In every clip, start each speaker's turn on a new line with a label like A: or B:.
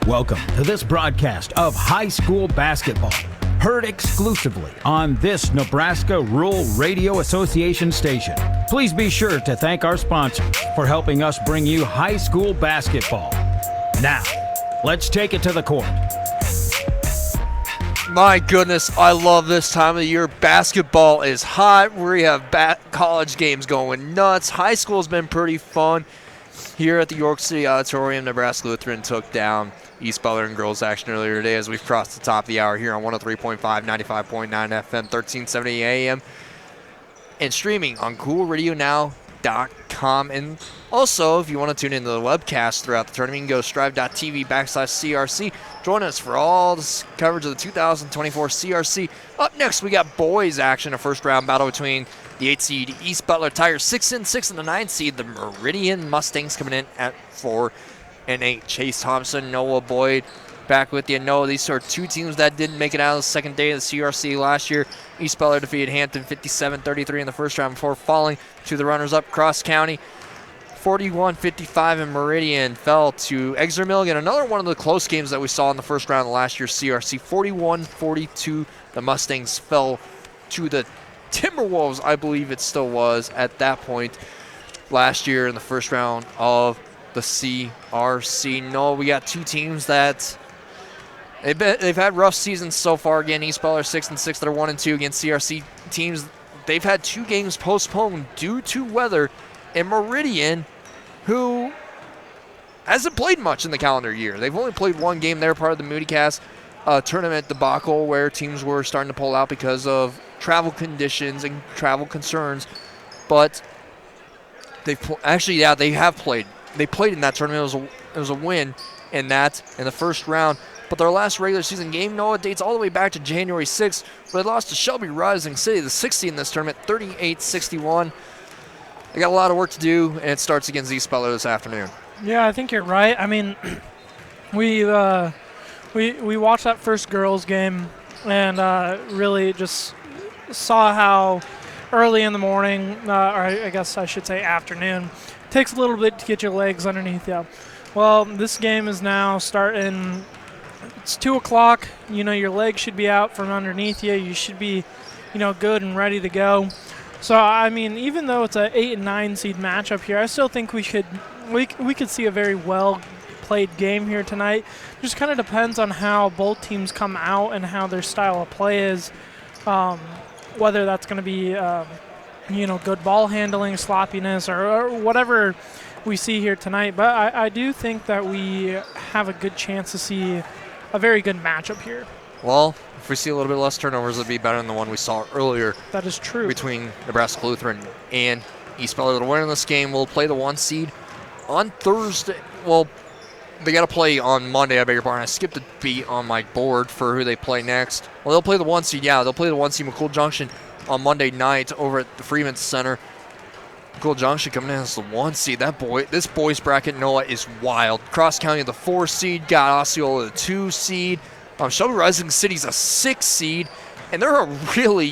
A: Welcome to this broadcast of high school basketball, heard exclusively on this Nebraska Rural Radio Association station. Please be sure to thank our sponsors for helping us bring you high school basketball. Now, let's take it to the court.
B: My goodness, I love this time of the year. Basketball is hot. We have college games going nuts. High school's been pretty fun. Here at the York City Auditorium, Nebraska Lutheran took down East Butler in girls action earlier today as we've crossed the top of the hour here on 103.5, 95.9 FM, 1370 AM, and streaming on CoolRadioNow.com. And also, if you want to tune into the webcast throughout the tournament, you can go strive.tv/CRC. Join us for all this coverage of the 2024 CRC. Up next, we got boys action, a first round battle between the 8 seed East Butler Tigers 6-6 and the 9 seed the Meridian Mustangs coming in at 4-8. Chase Thompson, Noah Boyd back with you. Noah, these are two teams that didn't make it out of the second day of the CRC last year. East Butler defeated Hampton 57-33 in the first round before falling to the runners-up Cross County 41-55, and Meridian fell to Exeter Milligan. Another one of the close games that we saw in the first round of last year's CRC. 41-42, the Mustangs fell to the Timberwolves, I believe it still was at that point last year in the first round of the CRC. No, we got two teams that they've had rough seasons so far. Again, East Butler 6-6, they're 1-2 against CRC teams. They've had two games postponed due to weather. And Meridian, who hasn't played much in the calendar year. They've only played one game. They're part of the MoodyCast tournament debacle where teams were starting to pull out because of travel conditions and travel concerns. But they have played. They played in that tournament. It was a win in the first round. But their last regular season game, Noah, dates all the way back to January 6th, where they lost to Shelby Rising City, the 6th seed in this tournament, 38-61. They got a lot of work to do, and it starts against East Butler this afternoon.
C: Yeah, I think you're right. I mean, we watched that first girls game and really just saw how early in the morning, or I guess I should say afternoon, takes a little bit to get your legs underneath you. Well, this game is now starting. It's 2 o'clock. You know, your legs should be out from underneath you. You should be, good and ready to go. So, I mean, even though it's an 8 and 9 seed matchup here, I still think we could see a very well played game here tonight. Just kind of depends on how both teams come out and how their style of play is. Whether that's going to be, good ball handling, sloppiness, or whatever we see here tonight. But I do think that we have a good chance to see a very good matchup here.
B: Well, if we see a little bit less turnovers, it'll be better than the one we saw earlier.
C: That is true.
B: Between Nebraska Lutheran and East Butler. The winner in this game will play the 1 seed on Thursday. Well, they got to play on Monday, I beg your pardon. I skipped a beat on my board for who they play next. Well, they'll play the 1 seed, yeah. They'll play the 1 seed McCool Junction on Monday night over at the Freeman Center. McCool Junction coming in as the 1 seed. This boys bracket, Noah, is wild. Cross County, the 4 seed. Got Osceola, the 2 seed. Shelby Rising City's a 6 seed. And they're a really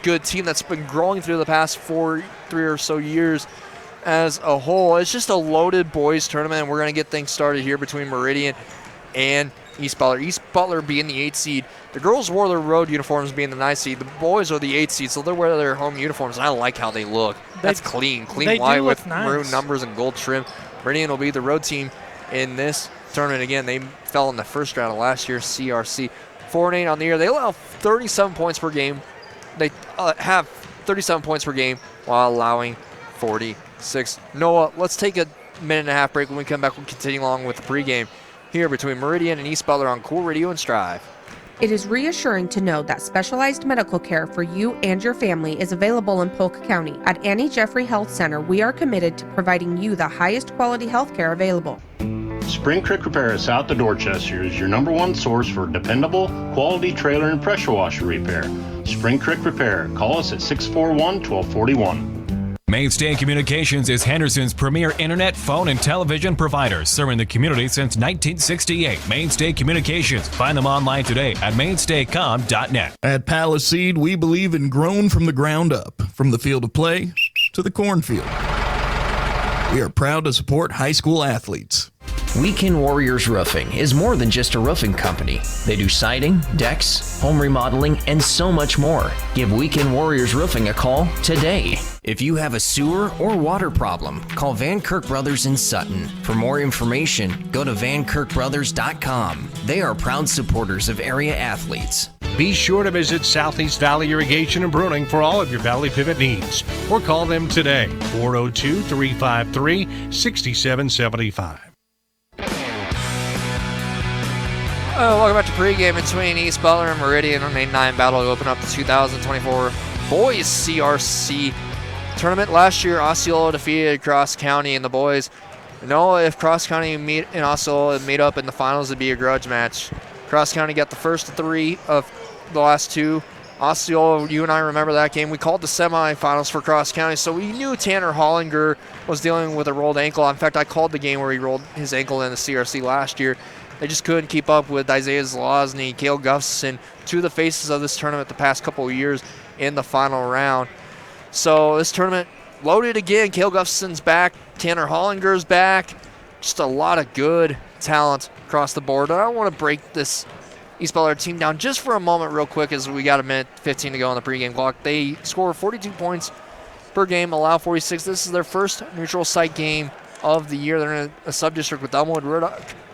B: good team that's been growing through the past 3 or so years as a whole. It's just a loaded boys tournament, and we're going to get things started here between Meridian and East Butler. East Butler being the 8 seed. The girls wore their road uniforms being the 9 seed. The boys are the 8 seed, so they're wearing their home uniforms, and I like how they look. That's clean white with maroon numbers and gold trim. Meridian will be the road team in this tournament. Again, they fell in the first round of last year's CRC. 4-8 on the year. They allow 37 points per game. They have 37 points per game while allowing 46. Noah, let's take a minute and a half break. When we come back, we'll continue along with the pregame here between Meridian and East Butler on Cool Radio and Strive.
D: It is reassuring to know that specialized medical care for you and your family is available in Polk County. At Annie Jeffrey Health Center, we are committed to providing you the highest quality health care available.
E: Spring Creek Repair is south of Dorchester is your #1 source for dependable, quality trailer and pressure washer repair. Spring Creek Repair. Call us at 641-1241.
F: Mainstay Communications is Henderson's premier internet, phone, and television provider, serving the community since 1968. Mainstay Communications. Find them online today at mainstaycom.net.
G: At Paliseed, we believe in grown from the ground up, from the field of play to the cornfield. We are proud to support high school athletes.
H: Weekend Warriors Roofing is more than just a roofing company. They do siding, decks, home remodeling, and so much more. Give Weekend Warriors Roofing a call today. If you have a sewer or water problem, call Van Kirk Brothers in Sutton. For more information, go to vankirkbrothers.com. They are proud supporters of area athletes.
I: Be sure to visit Southeast Valley Irrigation and Pruning for all of your Valley Pivot needs, or call them today, 402-353-6775.
B: Welcome back to pregame between East Butler and Meridian on a 9 battle to open up the 2024 Boys CRC Tournament. Last year, Osceola defeated Cross County, and the boys know if Cross County and Osceola meet up in the finals, it'd be a grudge match. Cross County got the first 3 of the last 2. Osceola, you and I remember that game. We called the semifinals for Cross County, so we knew Tanner Hollinger was dealing with a rolled ankle. In fact, I called the game where he rolled his ankle in the CRC last year. They just couldn't keep up with Isaiah Zlozny, Cale Gustafson, 2 of the faces of this tournament the past couple of years in the final round. So this tournament loaded again. Cale Gustafson's back. Tanner Hollinger's back. Just a lot of good talent across the board. I want to break this East Butler team down just for a moment real quick as we got a minute 15 to go on the pregame clock. They score 42 points per game, allow 46. This is their first neutral site game of the year. They're in a sub-district with Elmwood,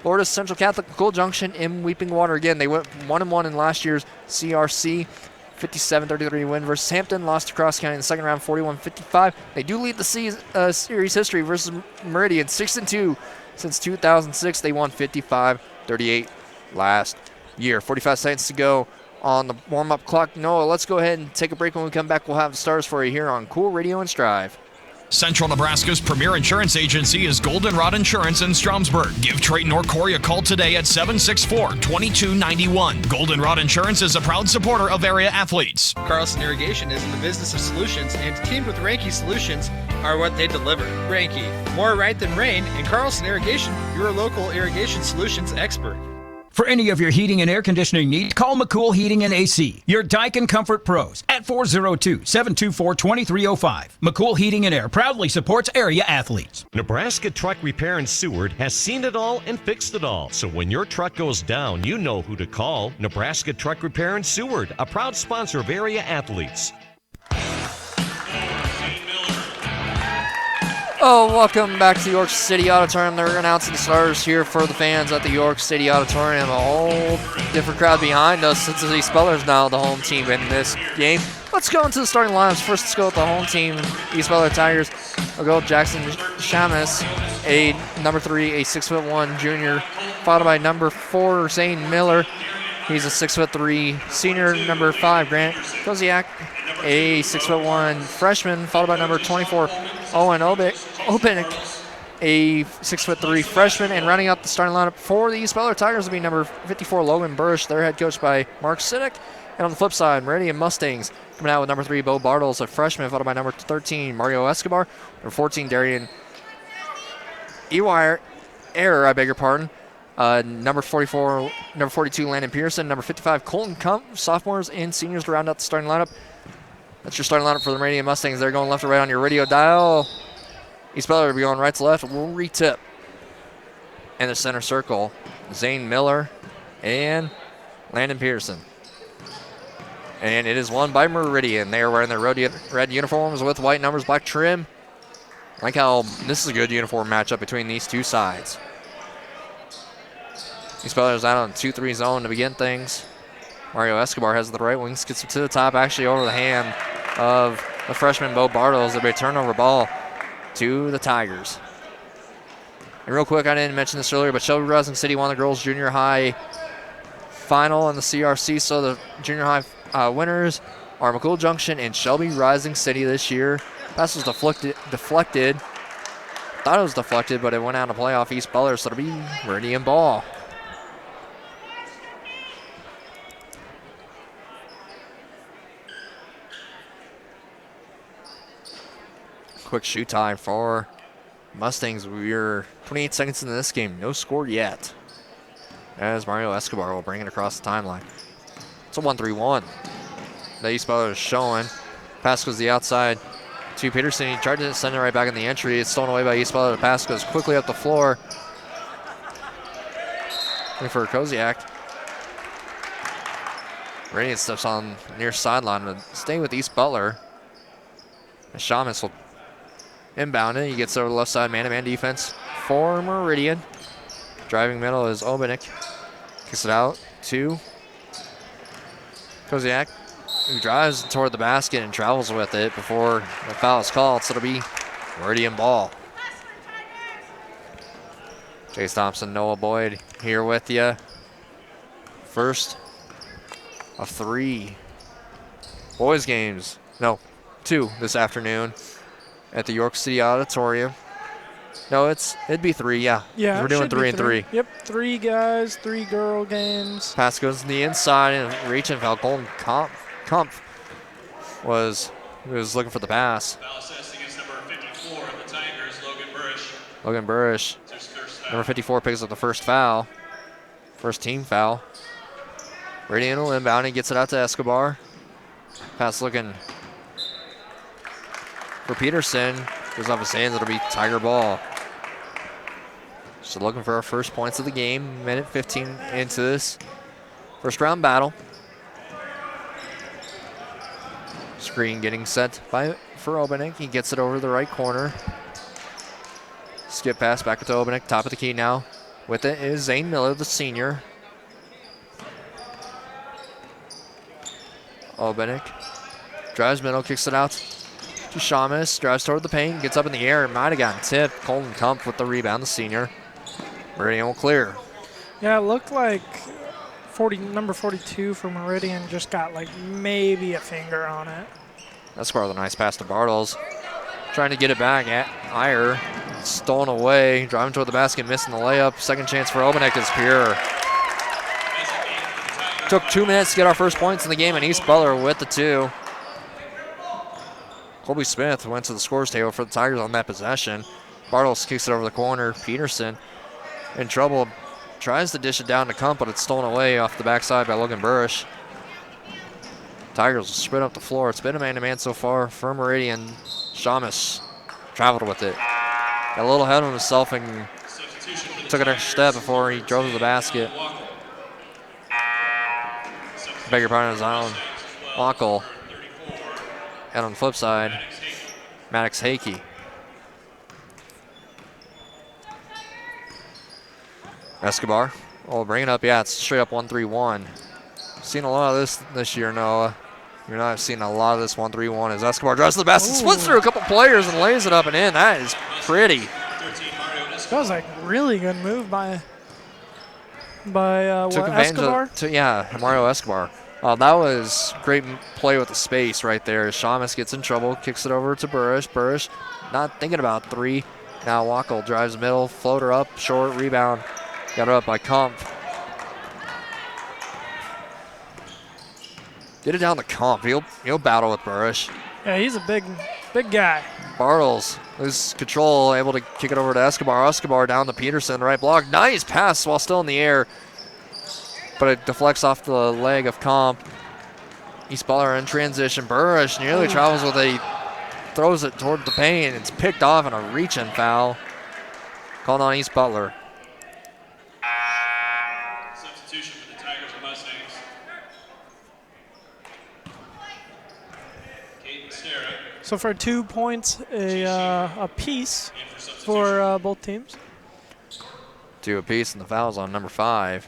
B: Florida Central Catholic, McCool Junction, and Weeping Water. Again, they went 1-1 in last year's CRC. 57-33 win versus Hampton. Lost to Cross County in the second round, 41-55. They do lead the series history versus Meridian, 6-2 since 2006. They won 55-38 last year. 45 seconds to go on the warm-up clock. Noah, let's go ahead and take a break. When we come back, we'll have the stars for you here on Cool Radio and Strive.
F: Central Nebraska's premier insurance agency is Goldenrod Insurance in Stromsburg. Give Trayton or Corey a call today at 764-2291. Goldenrod Insurance is a proud supporter of area athletes.
J: Carlson Irrigation is in the business of solutions, and teamed with Ranke Solutions are what they deliver. Ranke, more right than rain, and Carlson Irrigation, your local irrigation solutions expert.
A: For any of your heating and air conditioning needs, call McCool Heating and AC, your Daikin Comfort Pros, at 402-724-2305. McCool Heating and Air proudly supports area athletes.
K: Nebraska Truck Repair in Seward has seen it all and fixed it all. So when your truck goes down, you know who to call. Nebraska Truck Repair in Seward, a proud sponsor of area athletes.
B: Welcome back to the York City Auditorium. They're announcing the starters here for the fans at the York City Auditorium. A whole different crowd behind us since the East Butler's now the home team in this game. Let's go into the starting lineups. First, let's go with the home team, East Butler Tigers. We'll go with Jackson Shamus, a number 3, a 6'1" junior, followed by number 4, Zane Miller. He's a 6'3" senior. Number 5, Grant Koziak, a 6'1" freshman, followed by number 24, Owen Openik, a 6'3" freshman. And rounding out the starting lineup for the East Butler Tigers will be number 54, Logan Bursch. They're head coached by Mark Sinek. And on the flip side, Meridian Mustangs coming out with number 3, Bo Bartles, a freshman, followed by number 13, Mario Escobar. Number 14, Darian Error, number 44, number 42, Landon Pearson. Number 55, Colton Kump. Sophomores and seniors to round out the starting lineup. That's your starting lineup for the Meridian Mustangs. They're going left to right on your radio dial. East Butler will be going right to left. We'll retip. And the center circle, Zane Miller and Landon Pearson. And it is won by Meridian. They are wearing their red uniforms with white numbers, black trim. Like how this is a good uniform matchup between these two sides. East Butler's out on 2-3 zone to begin things. Mario Escobar has the right wings, gets it to the top, actually over the hand of the freshman Bo Bartles. There'll be a turnover ball to the Tigers. And real quick, I didn't mention this earlier, but Shelby Rising City won the girls junior high final in the CRC, so the junior high winners are McCool Junction and Shelby Rising City this year. Pass was deflected. Thought it was deflected, but it went out to play off East Butler, so it'll be Meridian ball. Quick shoot time for Mustangs. We're 28 seconds into this game. No score yet. As Mario Escobar will bring it across the timeline. It's a 1-3-1. The East Butler is showing. Pass goes the outside to Peterson. He tried to send it right back in the entry. It's stolen away by East Butler. The pass goes quickly up the floor looking for Koziak. Meridian steps on near sideline, but staying with East Butler. Shamus will inbound it. He gets over the left side, man-to-man defense for Meridian. Driving middle is Obenik. Kicks it out to Koziak, who drives toward the basket and travels with it before the foul is called, so it'll be Meridian ball. Chase Thompson, Noah Boyd here with you. First of 3 boys games. No, 2 this afternoon at the York City Auditorium. No, it'd be 3, yeah.
C: Yeah,
B: we're doing 3 and 3.
C: Yep, 3 guys, 3 girl games.
B: Pass goes to the inside and reaching foul. Golden Kampf was looking for the pass.
L: Foul assessed against number 54 of the Tigers,
B: Logan Burrish. Number 54 picks up the first foul. First team foul. Meridian will inbound and gets it out to Escobar. Pass looking for Peterson. Goes off his hands. It'll be Tiger ball. So looking for our first points of the game. Minute 15 into this first round battle. Screen getting set for Obenik. He gets it over the right corner. Skip pass back to Obenik. Top of the key now. With it is Zane Miller, the senior. Obenik drives middle, kicks it out to Shamus. Drives toward the paint, gets up in the air. Might have gotten tipped. Colton Kump with the rebound, the senior. Meridian will clear.
C: Yeah, it looked like number 42 for Meridian just got like maybe a finger on it.
B: That's part of the nice pass to Bartles. Trying to get it back at Iyer. Stolen away. Driving toward the basket, missing the layup. Second chance for Obenik is pure. Took 2 minutes to get our first points in the game, and East Butler with the 2. Colby Smith went to the scores table for the Tigers on that possession. Bartles kicks it over the corner. Peterson in trouble. Tries to dish it down to Kump, but it's stolen away off the backside by Logan Burrish. Tigers will sprint up the floor. It's been a man-to-man so far for Meridian. Shamus traveled with it. Got a little ahead of himself and took an extra step before he drove to the basket. Beg your pardon, his own. Wackel. And on the flip side, Maddox Hakey. Escobar. Oh, bring it up. Yeah, it's straight up 1-3-1. Seen a lot of this year, Noah. You're not seeing a lot of this 1-3-1 as Escobar drives to the basket, splits through a couple players and lays it up and in. That is pretty.
C: That was like really good move by Escobar?
B: Mario Escobar. That was great play with the space right there. Shamus gets in trouble, kicks it over to Burrish. Burrish not thinking about 3. Now Wackel drives middle, floater up, short, rebound. Got it up by Kump. Get it down to Kump. He'll battle with Burrish.
C: Yeah, he's a big guy.
B: Bartles loses control, able to kick it over to Escobar. Escobar down to Peterson, right block. Nice pass while still in the air, but it deflects off the leg of Kump. East Butler in transition. Burrish nearly travels with it. He throws it toward the paint. It's picked off in a reach-in foul. Called on East Butler.
L: Substitution for the Tigers and Mustangs.
C: So for 2 points a piece for both teams.
B: 2 apiece, and the foul's on number 5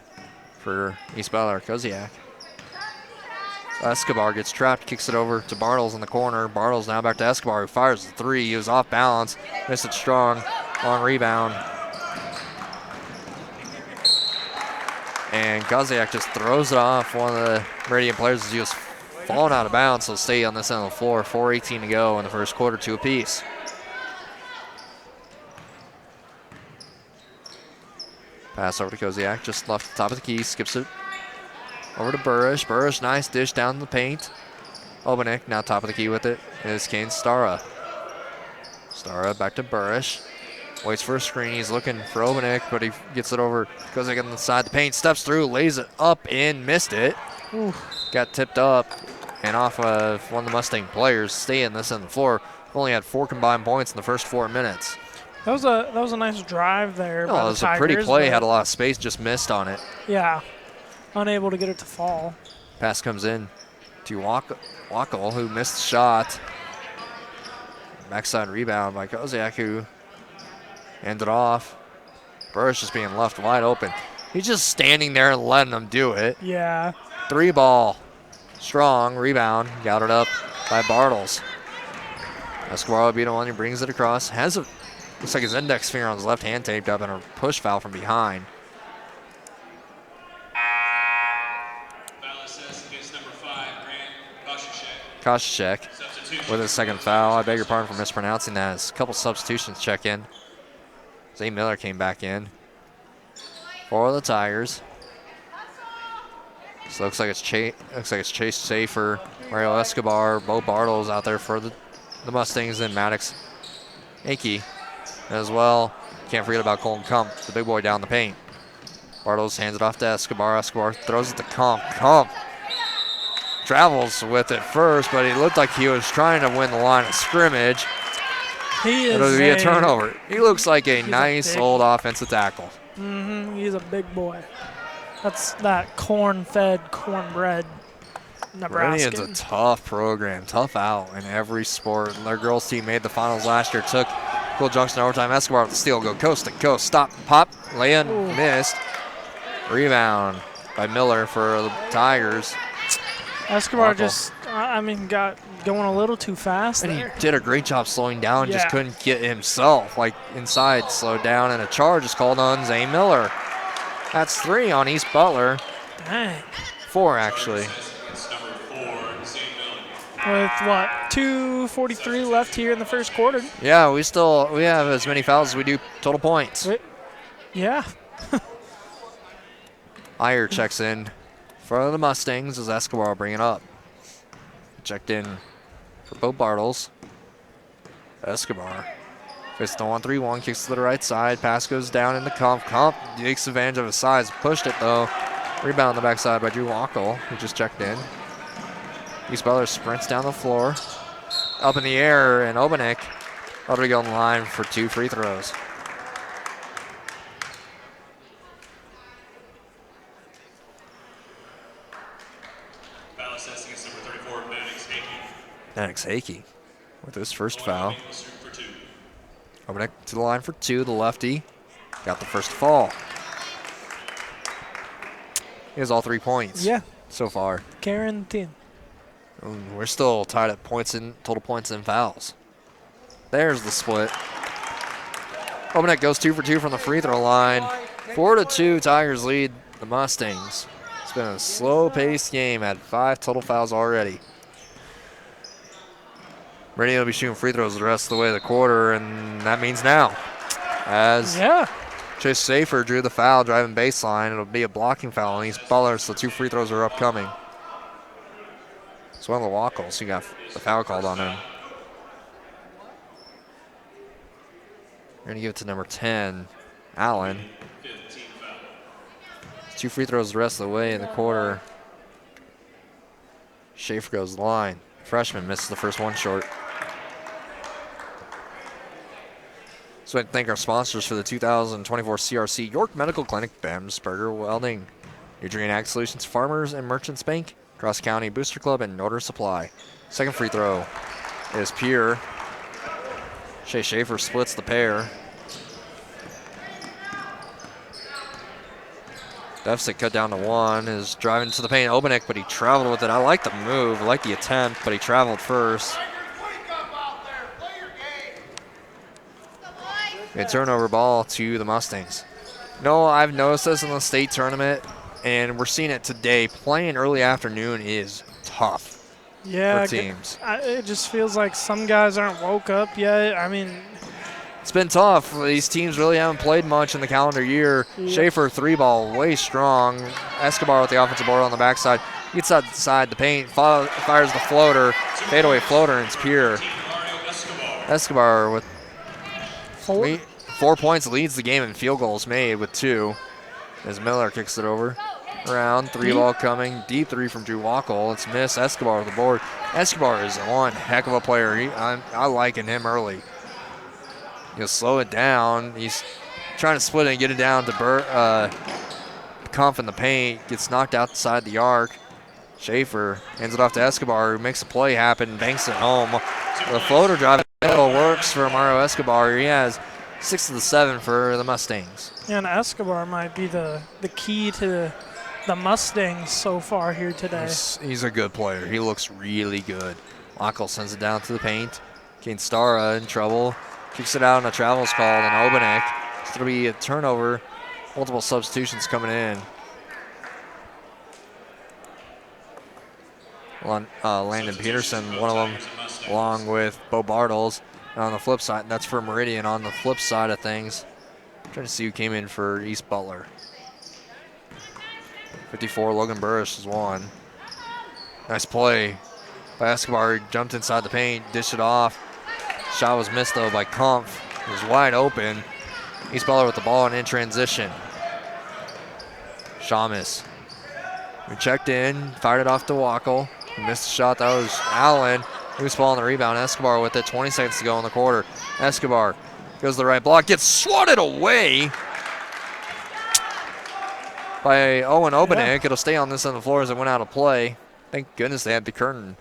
B: for East Butler, Koziak. Escobar gets trapped, kicks it over to Bartles in the corner. Bartles now back to Escobar, who fires the 3. He was off balance, missed it strong, long rebound. And Koziak just throws it off one of the Meridian players as he was falling out of bounds, so stay on this end of the floor. 4:18 to go in the first quarter, 2 apiece. Pass over to Koziak, just left the top of the key, skips it over to Burrish. Burrish, nice dish down the paint. Obenik now top of the key with it is Kane Stara. Stara back to Burrish. Waits for a screen. He's looking for Obenik, but he gets it over. Koziak on the side. The paint steps through, lays it up in, missed it.
C: Oof.
B: Got tipped up and off of one of the Mustang players. Stay in this end of the floor. Only had 4 combined points in the first 4 minutes.
C: That was a nice drive there.
B: No,
C: by
B: it
C: the
B: was a pretty
C: Tigers,
B: play.
C: but
B: Had a lot of space, just missed on it.
C: Yeah, unable to get it to fall.
B: Pass comes in to Wackel, who missed the shot. Backside rebound by Koziak, who ended off. Burris just being left wide open. He's just standing there and letting them do it.
C: Yeah.
B: 3 ball. Strong rebound. Got it up by Bartles. Escobar will be the one who brings it across. Looks like his index finger on his left hand taped up and a push foul from behind.
L: Foul assessed against number 5, Grant
B: Koshchek with his second foul. I beg your pardon for mispronouncing that. As a couple substitutions check in. Zay Miller came back in for the Tigers. So looks like it's Chase Safer, Mario Escobar, Bo Bartles out there for the Mustangs, and Maddox Akey as well. Can't forget about Colton Kump, the big boy down the paint. Bartles hands it off to Escobar. Escobar throws it to Kump. Kump travels with it first, but he looked like he was trying to win the line of scrimmage. It'll be a turnover. He looks like a nice old offensive tackle.
C: He's a big boy. That's that corn-fed, cornbread Nebraska.
B: Meridian's a tough program, tough out in every sport. Their girls team made the finals last year. Took Cool Junction overtime. Escobar with the steal. Go coast to coast. Stop, pop, lay-in, missed. Rebound by Miller for the Tigers.
C: Escobar got going a little too fast
B: and
C: there.
B: He did a great job slowing down, just couldn't get himself. Like inside, slowed down, and a charge is called on Zay Miller. That's 3 on East Butler.
C: Dang.
B: 4, actually.
C: With what, 2:43 left here in the first quarter.
B: Yeah, we have as many fouls as we do total points.
C: Yeah.
B: Iyer checks in for the Mustangs as Escobar will bring it up. Checked in for Bo Bartles. Escobar faces the 1-3-1, kicks to the right side. Pass goes down into Kump. Kump takes advantage of his size, pushed it though. Rebound on the backside by Drew Wackel, who just checked in. East Butler sprints down the floor. Up in the air, and Obanek ought to go on the line for 2 free throws.
L: Foul assessed against number 34,
B: Maddox Hakey with his first foul. Obanek to the line for 2, the lefty. Got the first fall. He has all 3 points so far.
C: Guaranteed.
B: We're still tied at total points and fouls. There's the split. Obanek goes 2 for 2 from the free throw line. 4-2, Tigers lead the Mustangs. It's been a slow-paced game at 5 total fouls already. Meridian will be shooting free throws the rest of the way of the quarter, and that means now. As Chase Safer drew the foul, driving baseline, it'll be a blocking foul on East Butler, so 2 free throws are upcoming. It's one of the Wackles who got the foul called on him. We're going to give it to number 10, Allen. 2 free throws the rest of the way in the quarter. Schaefer goes to the line. Freshman misses the first one short. So I'd thank our sponsors for the 2024 CRC York Medical Clinic, Bemsberger Welding, Nutrient Ag Solutions, Farmers and Merchants Bank, Cross County Booster Club, and Norder Supply. Second free throw is pure. Shea Schaefer splits the pair. Deficit cut down to 1, is driving to the paint. Obanek, but he traveled with it. I like the move, I like the attempt, but he traveled first. A turnover ball to the Mustangs. No, I've noticed this in the state tournament, and we're seeing it today. Playing early afternoon is tough for teams.
C: It just feels like some guys aren't woke up yet. I mean,
B: it's been tough. These teams really haven't played much in the calendar year. Schaefer 3-ball, way strong. Escobar with the offensive board on the backside. Gets outside the paint, fires the floater, fadeaway floater, and it's pure. Escobar with 4 points, leads the game in field goals made with 2. As Miller kicks it over. Around, 3-ball coming. Deep 3 from Drew Wackel. It's missed. Escobar with the board. Escobar is one heck of a player. I liking him early. He'll slow it down. He's trying to split it and get it down to Kumpf in the paint. Gets knocked outside the arc. Schaefer hands it off to Escobar, who makes a play happen, banks it home. The floater drive in the middle works for Mario Escobar. He has 6 of the 7 for the Mustangs.
C: Yeah, and Escobar might be the key to the Mustangs so far here today.
B: He's a good player. He looks really good. Lockel sends it down to the paint. Kane Stara in trouble. Kicks it out on a travels call, and Obanek. It's going to be a turnover. Multiple substitutions coming in. Landon Peterson, one of them, along with Bo Bartles. And on the flip side, that's for Meridian. On the flip side of things, trying to see who came in for East Butler. 54, Logan Burrish is one. Nice play by Escobar. He jumped inside the paint, dished it off. Shot was missed, though, by Kumpf. It was wide open. East Butler with the ball and in transition. Shamus. We checked in, fired it off to Wackel. He missed the shot. That was Allen. He was following the rebound. Escobar with it. 20 seconds to go in the quarter. Escobar goes to the right block. Gets swatted away by Owen Obanek. Yeah. It'll stay on this end of the floor as it went out of play. Thank goodness they had the curtain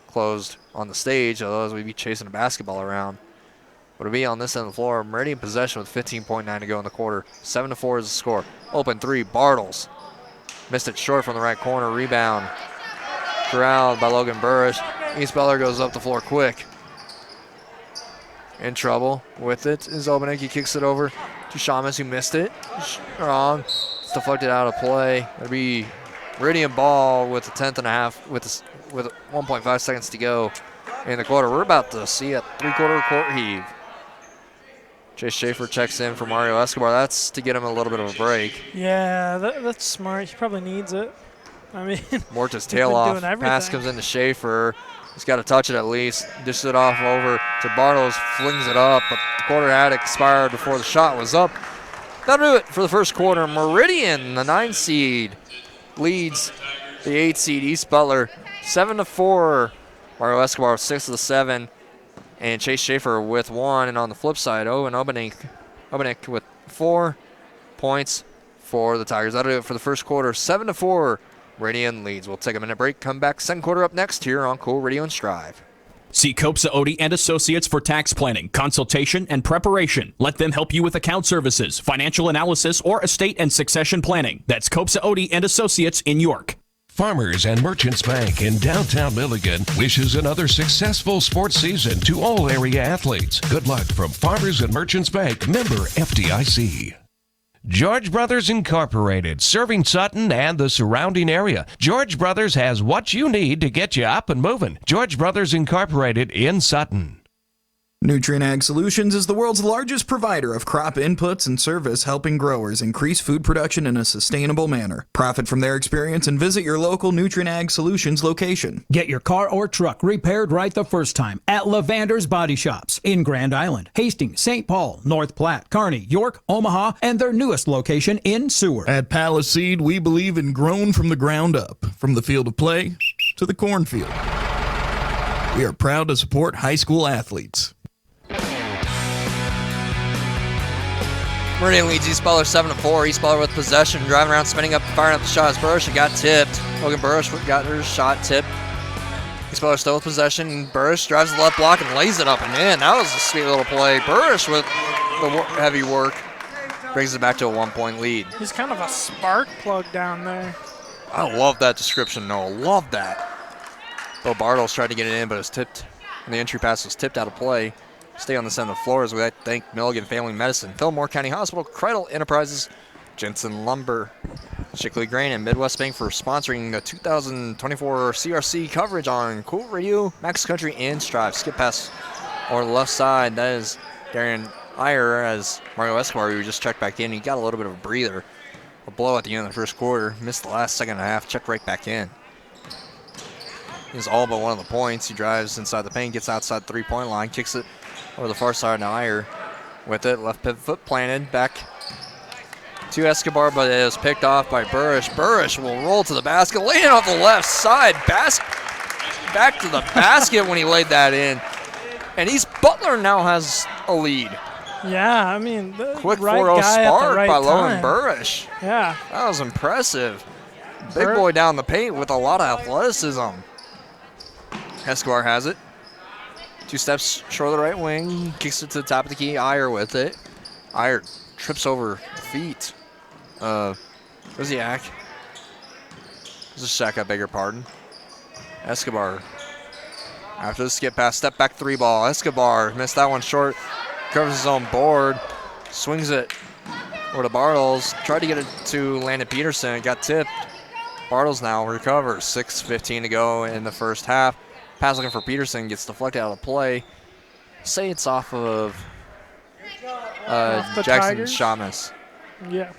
B: closed on the stage. Otherwise, we'd be chasing a basketball around. But it'll be on this end of the floor. Meridian possession with 15.9 to go in the quarter. 7-4 is the score. Open three. Bartles. Missed it short from the right corner. Rebound. Corralled by Logan Burrish. East Butler goes up the floor quick. In trouble with it is Obanek. He kicks it over to Shamus, who missed it. Wrong. It's deflected out of play. It'll be Meridian ball with a 10th and a half, with 1.5 seconds to go in the quarter. We're about to see a three-quarter court heave. Chase Schaefer checks in for Mario Escobar. That's to get him a little bit of a break.
C: Yeah, that's smart. He probably needs it. I mean,
B: Morta's tail off. Pass comes into Schaefer. He's got to touch it at least. Dishes it off over to Bartles. Flings it up, but the quarter had expired before the shot was up. That'll do it for the first quarter. Meridian, the 9 seed, leads the 8 seed East Butler 7-4. Mario Escobar with 6 of the 7. And Chase Schaefer with 1. And on the flip side, Owen Obanek with 4 points for the Tigers. That'll do it for the first quarter. 7-4. Meridian leads. We'll take a minute break. Come back. Second quarter up next here on Cool Radio and Strive.
M: See Copsa Odie and Associates for tax planning, consultation, and preparation. Let them help you with account services, financial analysis, or estate and succession planning. That's Copsa Odie and Associates in York.
N: Farmers and Merchants Bank in downtown Milligan wishes another successful sports season to all area athletes. Good luck from Farmers and Merchants Bank, member FDIC.
I: George Brothers Incorporated, serving Sutton and the surrounding area. George Brothers has what you need to get you up and moving. George Brothers Incorporated in Sutton.
G: Nutrien Ag Solutions is the world's largest provider of crop inputs and service, helping growers increase food production in a sustainable manner. Profit from their experience and visit your local Nutrien Ag Solutions location.
A: Get your car or truck repaired right the first time at Lavander's Body Shops in Grand Island, Hastings, St. Paul, North Platte, Kearney, York, Omaha, and their newest location in Seward.
G: At Palisade, we believe in grown from the ground up, from the field of play to the cornfield. We are proud to support high school athletes.
B: Meridian leads East Butler 7-4. East Butler with possession, driving around, spinning up, firing up the shot as Burrish. It got tipped. Logan Burrish got her shot tipped. East Butler still with possession. Burrish drives the left block and lays it up and in. That was a sweet little play. Burrish with the heavy work brings it back to a 1-point lead.
C: He's kind of a spark plug down there.
B: I love that description, Noah. Love that. Bo Bartles tried to get it in, but it was tipped. And the entry pass was tipped out of play. Stay on the center of the floor as we thank Milligan Family Medicine, Fillmore County Hospital, Cradle Enterprises, Jensen Lumber, Shickley Grain, and Midwest Bank for sponsoring the 2024 CRC coverage on Cool Radio, Max Country, and Strive. Skip pass over the left side. That is Darian Iyer as Mario Escobar, who just checked back in. He got a little bit of a breather. A blow at the end of the first quarter. Missed the last second and a half. Checked right back in. He's all but one of the points. He drives inside the paint, gets outside the 3-point line, kicks it over the far side. Now Iyer with it. Left pivot foot planted. Back to Escobar, but it is picked off by Burrish. Burrish will roll to the basket. Laying it off the left side. Back to the basket when he laid that in. And East Butler now has a lead.
C: Yeah, I mean, the
B: Quick
C: right
B: 4-0
C: guy at the
B: spark
C: right
B: by Lowen
C: time.
B: Burrish.
C: Yeah.
B: That was impressive. Big boy down the paint with a lot of athleticism. Escobar has it. 2 steps short of the right wing. Kicks it to the top of the key. Iyer with it. Iyer trips over feet. Riziak. Zashek, I beg your pardon. Escobar. After the skip pass, step back 3 ball. Escobar missed that one short. Covers his own board. Swings it over to Bartles. Tried to get it to Landon Peterson. It got tipped. Bartles now recovers. 6:15 to go in the first half. Pass looking for Peterson. Gets deflected out of play. Say it's off of
C: the
B: Jackson
C: Tigers?
B: Shamus.
C: Yeah.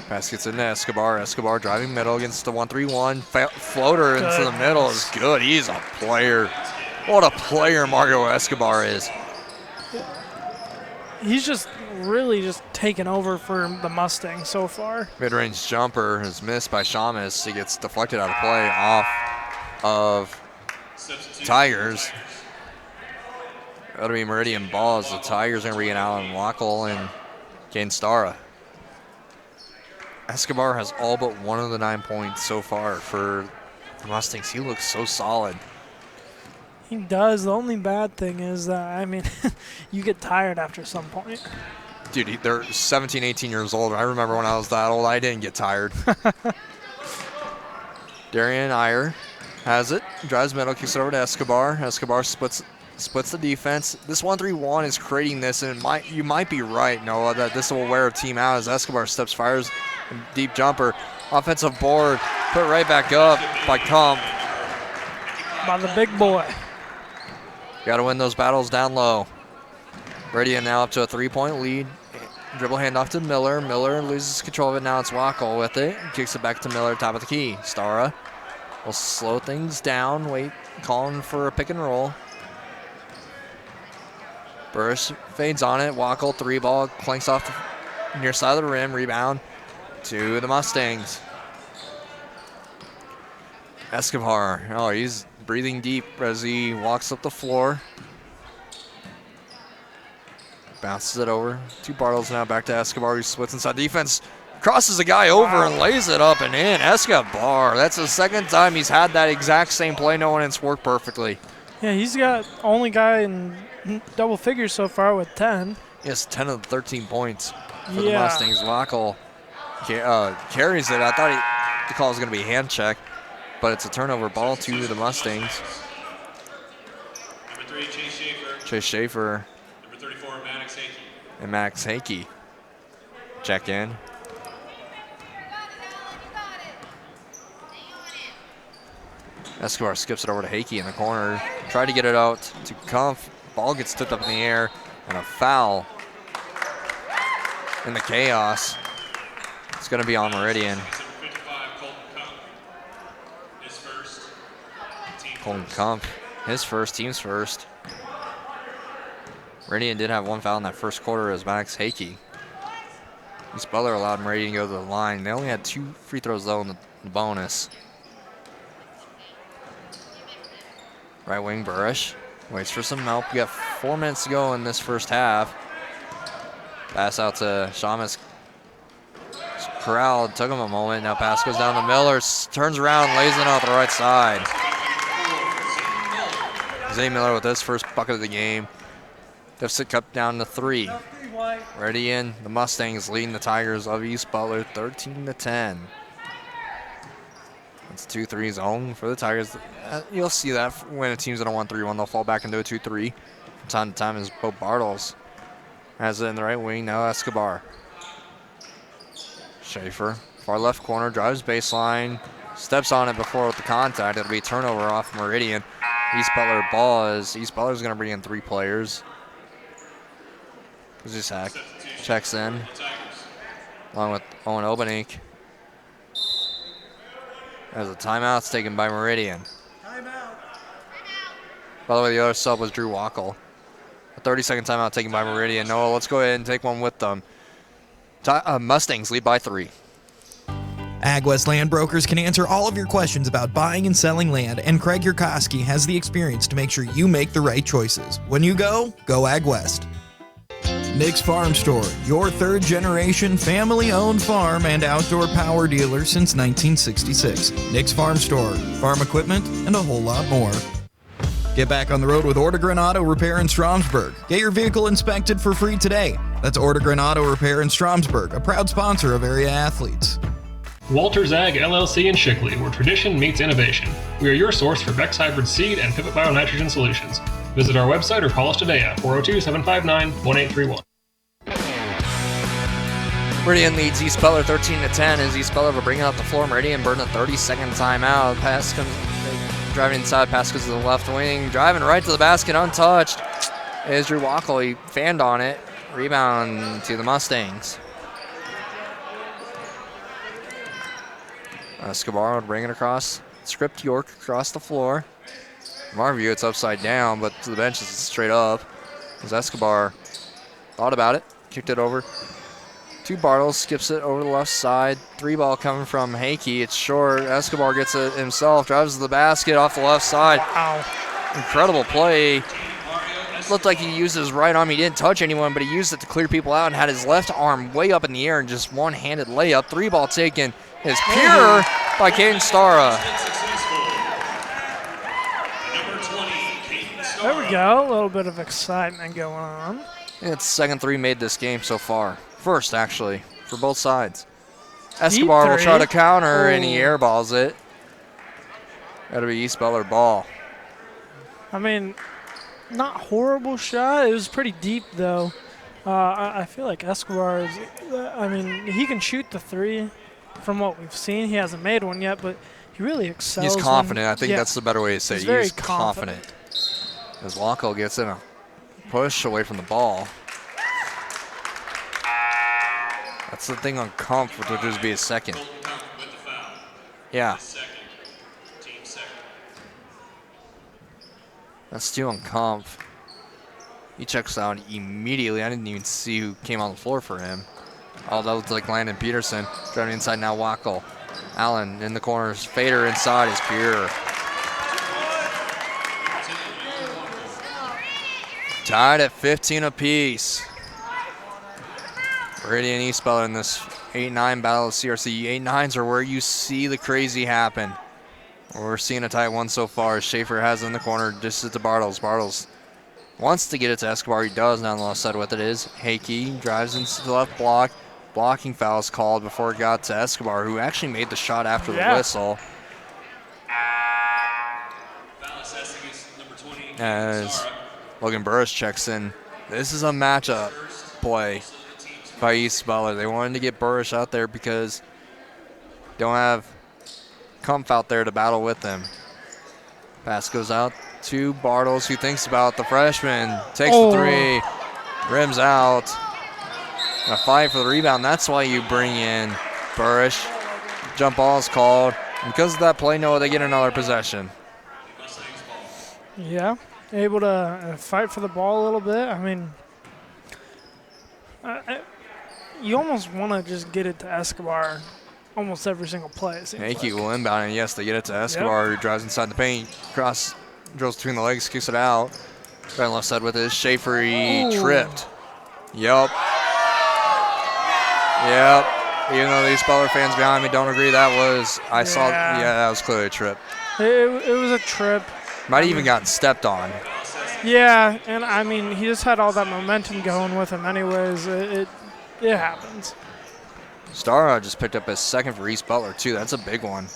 B: Pass gets into Escobar. Escobar driving middle against the 1-3-1. Floater into the middle is good. He's a player. What a player Mario Escobar is.
C: He's just really just taken over for the Mustangs so far.
B: Mid-range jumper is missed by Shamus. He gets deflected out of play off of Tigers. That'll be Meridian ball as the Tigers are going to bring it out on Wackel and Kane Stara. Escobar has all but one of the 9 points so far for the Mustangs. He looks so solid.
C: He does. The only bad thing is that, I mean, you get tired after some point.
B: Dude, they're 17, 18 years old. I remember when I was that old, I didn't get tired. Darian Iyer has it. Drives middle, kicks it over to Escobar. Escobar splits the defense. This 1-3-1 is creating this, and you might be right, Noah, that this will wear a team out as Escobar steps, fires, deep jumper. Offensive board, put right back up by Kump.
C: By the big boy.
B: Got to win those battles down low. Meridian now up to a 3-point lead. Dribble handoff to Miller. Miller loses control of it. Now it's Wackel with it. Kicks it back to Miller, top of the key. Stara will slow things down. Wait, calling for a pick and roll. Burris fades on it. Wackel, 3-ball, clanks off the near side of the rim. Rebound to the Mustangs. Escobar, oh, he's breathing deep as he walks up the floor. Bounces it over to Bartles now, back to Escobar, who splits inside defense. Crosses a guy over and lays it up and in. Escobar, that's the second time he's had that exact same play, no one, and it's worked perfectly.
C: Yeah, he's got only guy in double figures so far with 10.
B: Yes, 10 of the 13 points for the Mustangs. Wackel carries it. I thought the call was going to be a hand check, but it's a turnover ball to the Mustangs.
L: Number 3, Chase Schaefer.
B: Chase Schaefer.
L: Number 34, Maddox Hakey.
B: And Max Hakey check in. Escobar skips it over to Hakey in the corner. Tried to get it out to Kumpf. Ball gets tipped up in the air, and a foul in the chaos. It's going to be on Meridian.
L: 55, Colton Kump. His first.
B: Colton Kumpf, his first, team's first. Meridian did have one foul in that first quarter as Max Hakey. East Butler allowed Meridian to go to the line. They only had 2 free throws though in the bonus. Right wing Burrish waits for some help. We got 4 minutes to go in this first half. Pass out to Shamus. Corral took him a moment. Now pass goes down to Miller. Turns around, lays it out the right side. Zay Miller with his first bucket of the game. Deficit cut down to 3. Meridian, the Mustangs leading the Tigers of East Butler 13-10. It's 2-3 zone for the Tigers. You'll see that when a team's in a 1-3-1, they'll fall back into a 2-3 from time to time as Bo Bartles has it in the right wing. Now Escobar. Schaefer, far left corner, drives baseline, steps on it before with the contact. It'll be a turnover off Meridian. East Butler ball is East Butler's going to bring in 3 players. Zuzak checks in along with Owen Obanink. As a timeout's taken by Meridian. By the way, the other sub was Drew Wackel. A 30-second timeout taken by Meridian. Noah, let's go ahead and take one with them. Mustangs lead by 3.
G: AgWest Land Brokers can answer all of your questions about buying and selling land, and Craig Yurkowski has the experience to make sure you make the right choices. When you go AgWest. Nick's Farm Store, your third-generation family-owned farm and outdoor power dealer since 1966. Nick's Farm Store, farm equipment, and a whole lot more. Get back on the road with Ortegren Auto Repair in Stromsburg. Get your vehicle inspected for free today. That's Ortegren Auto Repair in Stromsburg, a proud sponsor of area athletes.
O: Walters Ag LLC in Shickley, where tradition meets innovation. We are your source for Beck's Hybrid Seed and Pivot Bio-Nitrogen solutions. Visit our website or call us today at 402-759-1831.
B: Meridian leads East Butler 13-10 as East Butler will bring out the floor. Meridian burn a 30-second timeout. Pass comes driving inside, pass goes to the left wing, driving right to the basket untouched. Is Drew Wackel, he fanned on it. Rebound to the Mustangs. Escobar would bring it across. Script York across the floor. From our view, it's upside down, but to the bench, it's straight up. As Escobar thought about it, kicked it over to Bartles, skips it over the left side. 3-ball coming from Hakey. It's short. Escobar gets it himself, drives to the basket off the left side.
C: Wow.
B: Incredible play. Looked like he used his right arm. He didn't touch anyone, but he used it to clear people out and had his left arm way up in the air and just one-handed layup. 3-ball taken is pure by Caden Stara.
C: There we go. A little bit of excitement going on.
B: It's second three made this game so far. First, actually, for both sides. Escobar will try to counter, and he airballs it. That'll be East Butler ball.
C: I mean, not horrible shot. It was pretty deep, though. I feel like Escobar is, I mean, he can shoot the three from what we've seen. He hasn't made one yet, but he really excels.
B: He's confident. I think that's the better way to say it. He's confident. As Wackel gets in a push away from the ball. That's the thing on Kump, which would just be a second. Yeah. That's still on Kump. He checks out immediately. I didn't even see who came on the floor for him. Oh, that looks like Landon Peterson. Driving inside now, Wackel. Allen in the corners. Fader inside is pure. Tied at 15 apiece. Meridian East Butler in this 8-9 battle of CRC. 8-9s are where you see the crazy happen. We're seeing a tight one so far. Schaefer has it in the corner, dishes it to Bartles. Bartles wants to get it to Escobar. He does. Now on the left side with it is Hakey. Drives into the left block. Blocking foul is called before it got to Escobar, who actually made the shot after the whistle. As Logan Burris checks in. This is a matchup play by East Butler. They wanted to get Burris out there because they don't have Kumpf out there to battle with them. Pass goes out to Bartles, who thinks about the freshman. Takes the three. Rims out. A fight for the rebound. That's why you bring in Burris. Jump ball is called. And because of that play, Noah, they get another possession.
C: Yeah, able to fight for the ball a little bit. I mean, you almost want to just get it to Escobar almost every single play.
B: Hakey will inbound, and yes, they get it to Escobar, who drives inside the paint, cross, drills between the legs, kicks it out. Right left side with it, Schaefer, he tripped. Yep. Even though these Butler fans behind me don't agree, that was, that was clearly a trip.
C: It was a trip.
B: Might have even gotten stepped on.
C: Yeah, and I mean, he just had all that momentum going with him anyways. It happens.
B: Stara just picked up his second for East Butler, too. That's a big one.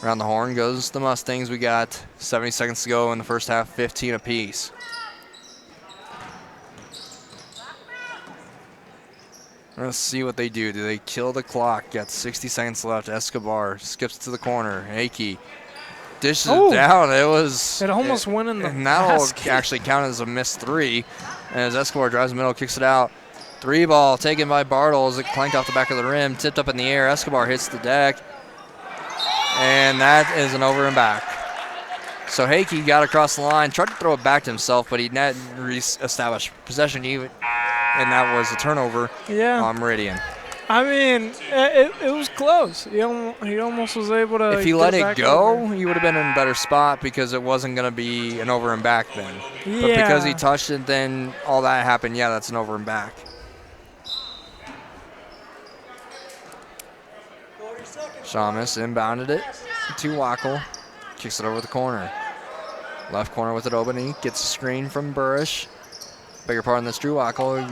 B: Around the horn goes the Mustangs. We got 70 seconds to go in the first half, 15 apiece. Let's see what they do. Do they kill the clock? Got 60 seconds left. Escobar skips to the corner. Hakey dishes it down. It
C: almost went in the
B: and that'll actually count as a missed three. And as Escobar drives the middle, kicks it out. 3-ball taken by Bartles. It clanked off the back of the rim, tipped up in the air. Escobar hits the deck. And that is an over and back. So Hakey got across the line, tried to throw it back to himself, but he didn't reestablish possession even, and that was a turnover on Meridian.
C: I mean, it was close. He almost was able to.
B: If he let it go,
C: over.
B: he would have been in a better spot because it wasn't going to be an over and back then.
C: Yeah.
B: But because he touched it, then all that happened. Yeah, that's an over and back. Shamus inbounded it to Wackel. Kicks it over the corner. Left corner with it open. He gets a screen from Burrish. Bigger part on this, Drew Wackel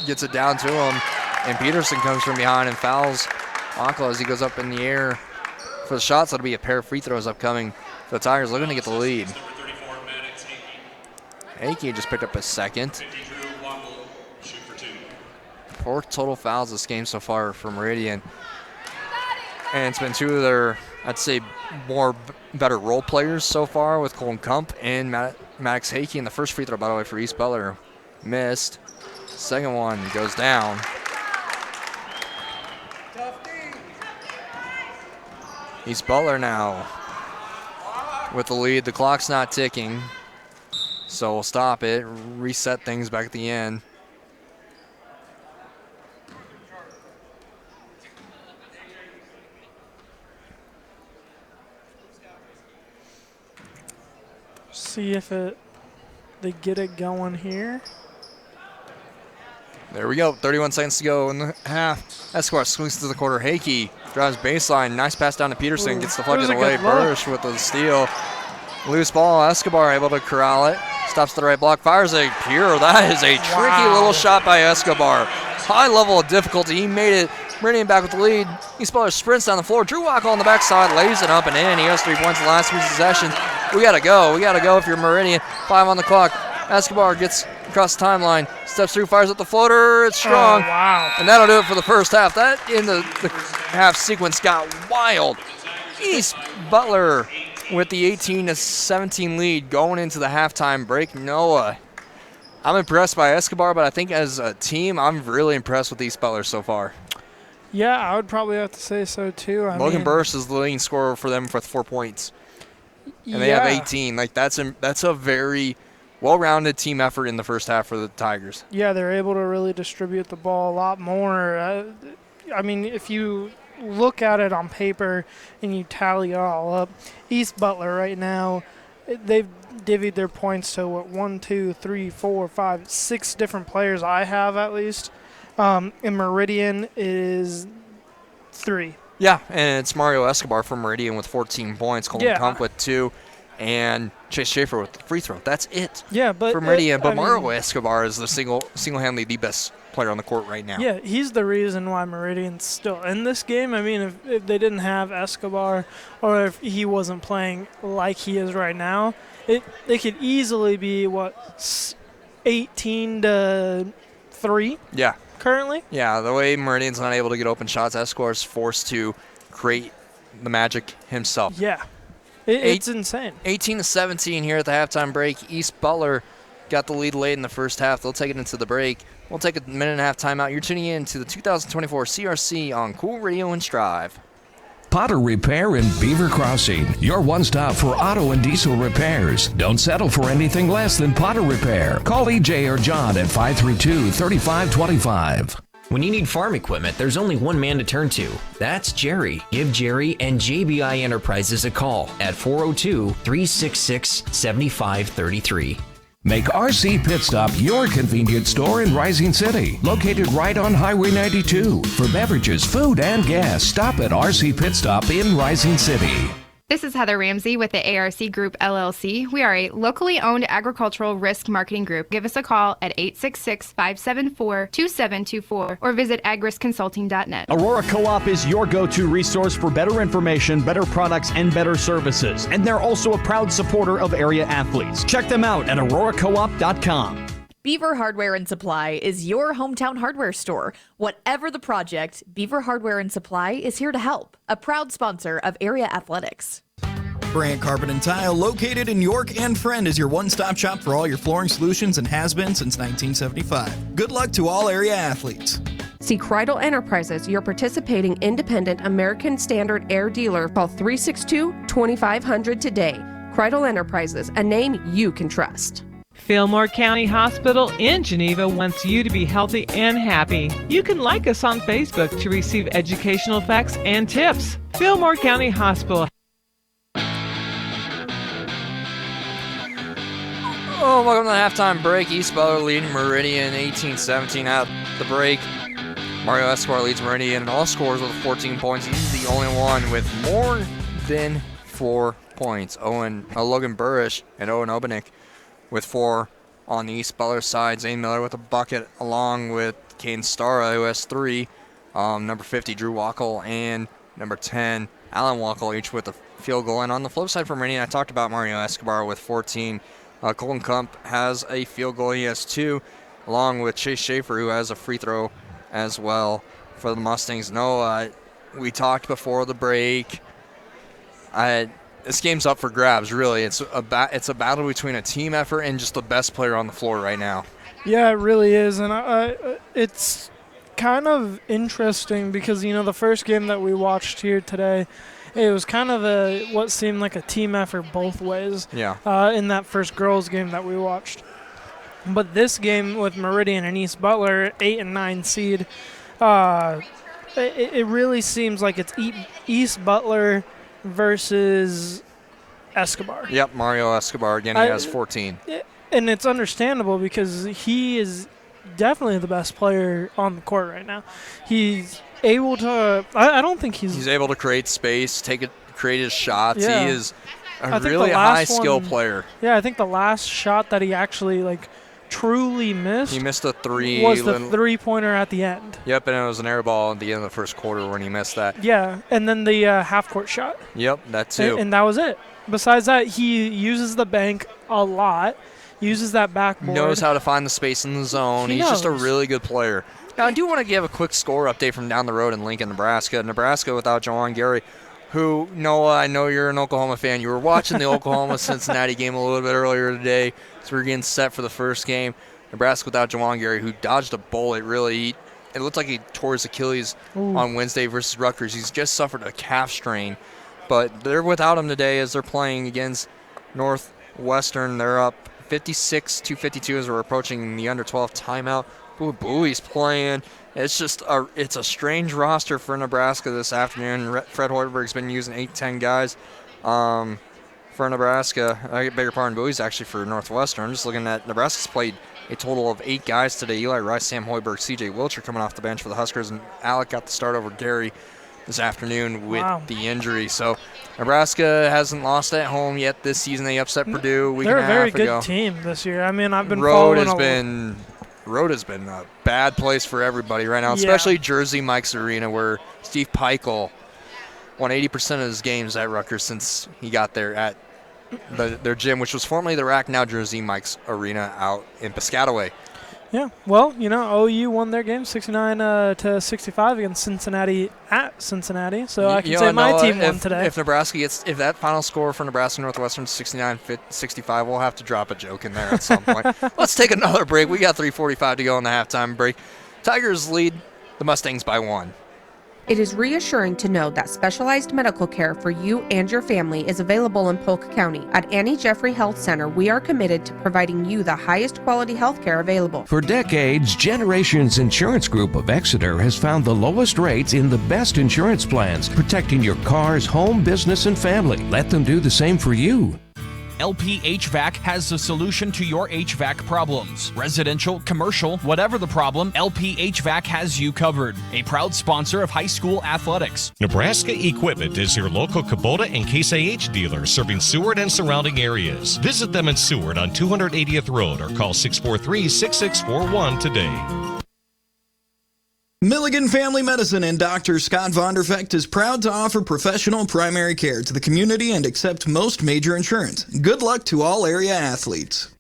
B: gets it down to him. And Peterson comes from behind and fouls Wackel as he goes up in the air for the shots. That'll be a pair of free throws upcoming for the Tigers, looking to get the lead. Akey just picked up a second. 4 total fouls this game so far for Meridian. And it's been 2 of their, I'd say, better role players so far with Colton Kump and Maddox Hakey. And the first free throw, by the way, for East Butler missed. Second one goes down. East Butler now with the lead. The clock's not ticking, so we'll stop it, reset things back at the end.
C: See if they get it going here.
B: There we go. 31 seconds to go in the half. Escobar swings to the quarter. Hakey drives baseline. Nice pass down to Peterson.
C: Ooh,
B: gets deflected
C: that was
B: away.
C: a good look.
B: Burrish with the steal. Loose ball. Escobar able to corral it. Stops the right block. Fires a pure. That is a tricky little shot by Escobar. High level of difficulty. He made it. Meridian back with the lead. East Butler sprints down the floor. Drew Wackel on the backside. Lays it up and in. He has 3 points in the last 3 possessions. We got to go. We got to go if you're Meridian. 5 on the clock. Escobar gets across the timeline, steps through, fires up the floater. It's strong.
C: Oh, wow.
B: And that'll do it for the first half. That in the half sequence got wild. East Butler with the 18-17 lead going into the halftime break. Noah, I'm impressed by Escobar, but I think as a team, I'm really impressed with East Butler so far.
C: Yeah, I would probably have to say so too.
B: Logan Burris is the leading scorer for them with 4 points. And they have 18. Like that's a very well-rounded team effort in the first half for the Tigers.
C: Yeah, they're able to really distribute the ball a lot more. I mean, if you look at it on paper and you tally it all up, East Butler right now, they've divvied their points to 1, 2, 3, 4, 5, 6 different players I have at least. And Meridian is 3.
B: Yeah, and it's Mario Escobar from Meridian with 14 points, Colton Kump with 2, and Chase Schaefer with the free throw. That's it.
C: Yeah, but
B: for Meridian. But Mario Escobar is the single-handedly the best player on the court right now.
C: Yeah, he's the reason why Meridian's still in this game. I mean, if they didn't have Escobar, or if he wasn't playing like he is right now, they could easily be 18-3.
B: Yeah.
C: Currently?
B: Yeah, the way Meridian's not able to get open shots, Escobar's forced to create the magic himself.
C: Yeah. It's insane.
B: 18-17 here at the halftime break. East Butler got the lead late in the first half. They'll take it into the break. We'll take a minute and a half timeout. You're tuning in to the 2024 CRC on Cool Radio and Strive.
N: Potter Repair in Beaver Crossing, your one stop for auto and diesel repairs. Don't settle for anything less than Potter Repair. Call EJ or John at 532-3525.
H: When you need farm equipment, there's only one man to turn to. That's Jerry. Give Jerry and JBI Enterprises a call at 402-366-7533.
N: Make RC Pit Stop your convenience store in Rising City, located right on Highway 92. For beverages, food, and gas, stop at RC Pit Stop in Rising City.
P: This is Heather Ramsey with the ARC Group LLC. We are a locally owned agricultural risk marketing group. Give us a call at 866-574-2724 or visit agriskconsulting.net.
M: Aurora Co-op is your go-to resource for better information, better products, and better services. And they're also a proud supporter of area athletes. Check them out at auroracoop.com.
Q: Beaver Hardware and Supply is your hometown hardware store. Whatever the project, Beaver Hardware and Supply is here to help. A proud sponsor of Area Athletics.
G: Brandt Carpet and Tile, located in York and Friend, is your one-stop shop for all your flooring solutions and has been since 1975. Good luck to all area athletes.
D: See Kreidel Enterprises, your participating independent American Standard Air dealer. Call 362-2500 today. Kreidel Enterprises, a name you can trust.
R: Fillmore County Hospital in Geneva wants you to be healthy and happy. You can like us on Facebook to receive educational facts and tips. Fillmore County Hospital.
B: Oh, welcome to the halftime break. East Butler leading Meridian 18-17 at the break. Mario Escobar leads Meridian in all scores with 14 points. He's the only one with more than 4 points. Logan Burrish and Owen Obanik with 4 on the East Butler side. Zane Miller with a bucket along with Caden Starra, who has 3. Number 50, Drew Wackel, and number 10, Alan Wackel, each with a field goal. And on the flip side for Meridian, I talked about Mario Escobar with 14. Colton Kump has a field goal. He has 2, along with Chase Schaefer, who has a free throw as well for the Mustangs. No, we talked before the break. This game's up for grabs, really. It's a battle between a team effort and just the best player on the floor right now.
C: Yeah, it really is, and it's kind of interesting because, the first game that we watched here today, it was kind of what seemed like a team effort both ways.
B: Yeah.
C: In that first girls game that we watched. But this game with Meridian and East Butler, 8 and 9 seed, it really seems like it's East Butler versus Escobar.
B: Yep, Mario Escobar again. He has 14.
C: And it's understandable because he is definitely the best player on the court right now. He's able to. I don't think he's
B: able to create space, create his shots.
C: Yeah.
B: He is a really high skill player.
C: Yeah, I think the last shot that he actually truly missed.
B: He missed a 3.
C: Was the 3-pointer at the end.
B: Yep, and it was an air ball at the end of the first quarter when he missed that.
C: Yeah, and then the half-court shot.
B: Yep, that too.
C: And that was it. Besides that, he uses the bank a lot, uses that backboard.
B: Knows how to find the space in the zone. He's just a really good player. Now, I do want to give a quick score update from down the road in Lincoln, Nebraska. Nebraska without Jawan Gary, who, Noah, I know you're an Oklahoma fan. You were watching the Oklahoma-Cincinnati game a little bit earlier today, so we're getting set for the first game. Nebraska without Jawan Gary, who dodged a bullet, really. It looked like he tore his Achilles on Wednesday versus Rutgers. He's just suffered a calf strain. But they're without him today as they're playing against Northwestern. They're up 56-52 as we're approaching the under-12 timeout. Bowie's playing. It's a strange roster for Nebraska this afternoon. Fred Hoiberg's been using 8-10 guys for Nebraska. I beg your pardon, Bowie's actually for Northwestern. I'm just looking at Nebraska's played a total of 8 guys today. Eli Rice, Sam Hoiberg, C.J. Wilcher coming off the bench for the Huskers, and Alec got the start over Gary this afternoon with the injury. So Nebraska hasn't lost at home yet this season. They upset Purdue a week and a half ago.
C: They're a very good team this year. I mean, I've been following
B: Road has been a bad place for everybody right now, especially Jersey Mike's Arena, where Steve Peichel won 80% of his games at Rutgers since he got there at their gym, which was formerly the Rack, now Jersey Mike's Arena out in Piscataway.
C: Yeah, well, OU won their game 69-65 against Cincinnati at Cincinnati. So I can say my team won today.
B: If that final score for Nebraska Northwestern is 69-65, we'll have to drop a joke in there at some point. Let's take another break. We got 3:45 to go in the halftime break. Tigers lead the Mustangs by 1.
D: It is reassuring to know that specialized medical care for you and your family is available in Polk County. At Annie Jeffrey Health Center, we are committed to providing you the highest quality health care available.
N: For decades, Generations Insurance Group of Exeter has found the lowest rates in the best insurance plans, protecting your cars, home, business, and family. Let them do the same for you.
M: LP HVAC has the solution to your HVAC problems. Residential, commercial, whatever the problem, LP HVAC has you covered. A proud sponsor of high school athletics.
K: Nebraska Equipment is your local Kubota and Case IH dealer serving Seward and surrounding areas. Visit them in Seward on 280th Road or call 643-6641 today.
G: Milligan Family Medicine and Dr. Scott Vondervecht is proud to offer professional primary care to the community and accept most major insurance. Good luck to all area athletes.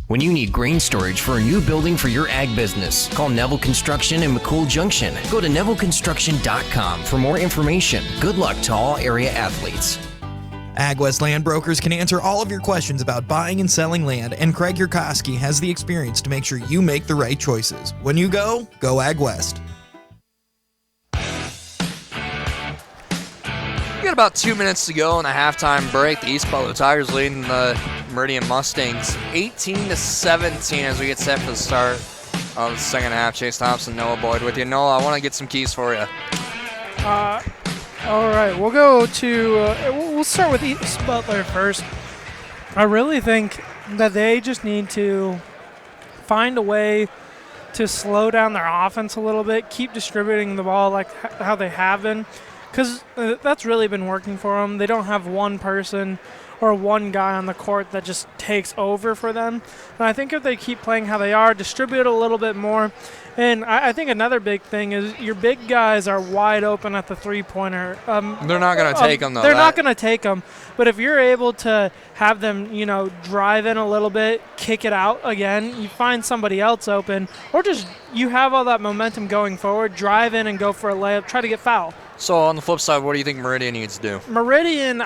H: When you need grain storage for a new building for your ag business, call Neville Construction in McCool Junction. Go to nevilleconstruction.com for more information. Good luck to all area athletes.
G: AgWest Land Brokers can answer all of your questions about buying and selling land, and Craig Yurkowski has the experience to make sure you make the right choices. When you go AgWest.
B: We got about 2 minutes to go in the halftime break. The East Butler Tigers leading the Meridian Mustangs 18-17 as we get set for the start of the second half. Chase Thompson, Noah Boyd with you. Noah, I want to get some keys for you.
C: All right, we'll go to we'll start with East Butler first. I really think that they just need to find a way to slow down their offense a little bit, keep distributing the ball like how they have been, because that's really been working for them. They don't have one person or one guy on the court that just takes over for them. And I think if they keep playing how they are, distribute a little bit more. And I think another big thing is your big guys are wide open at the three-pointer.
B: They're not going to take them, though.
C: They're not going to take them. But if you're able to have them, drive in a little bit, kick it out again, you find somebody else open, or just you have all that momentum going forward, drive in and go for a layup, try to get fouled.
B: So on the flip side, what do you think Meridian needs to do?
C: Meridian,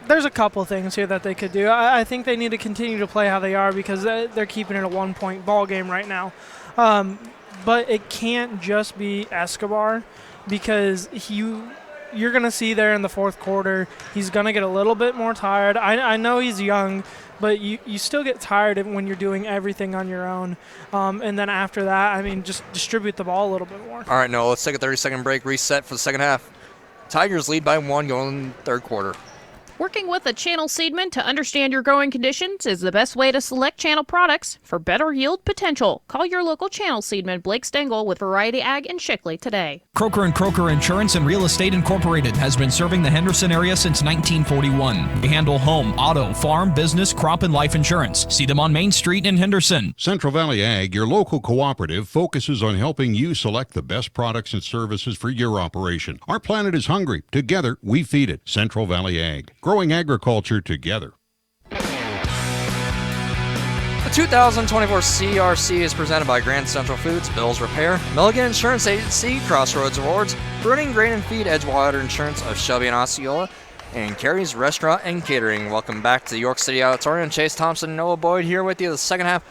C: there's a couple things here that they could do. I think they need to continue to play how they are because they're keeping it a one-point ball game right now. But it can't just be Escobar because you're going to see there in the fourth quarter, he's going to get a little bit more tired. I know he's young, but you still get tired when you're doing everything on your own. And then after that, just distribute the ball a little bit more.
B: All right, Noah, let's take a 30-second break, reset for the second half. Tigers lead by 1 going in the third quarter.
S: Working with a channel seedman to understand your growing conditions is the best way to select channel products for better yield potential. Call your local channel seedman, Blake Stengel, with Variety Ag in Shickley today.
M: Croker & Croker Insurance and Real Estate Incorporated has been serving the Henderson area since 1941. They handle home, auto, farm, business, crop, and life insurance. See them on Main Street in Henderson.
T: Central Valley Ag, your local cooperative, focuses on helping you select the best products and services for your operation. Our planet is hungry. Together, we feed it. Central Valley Ag. Growing agriculture together.
B: The 2024 CRC is presented by Grand Central Foods, Bills Repair, Milligan Insurance Agency, Crossroads Awards, Bruning Grain and Feed, Edgewater Insurance of Shelby and Osceola, and Carrie's Restaurant and Catering. Welcome back to the York City Auditorium. Chase Thompson, Noah Boyd here with you. The second half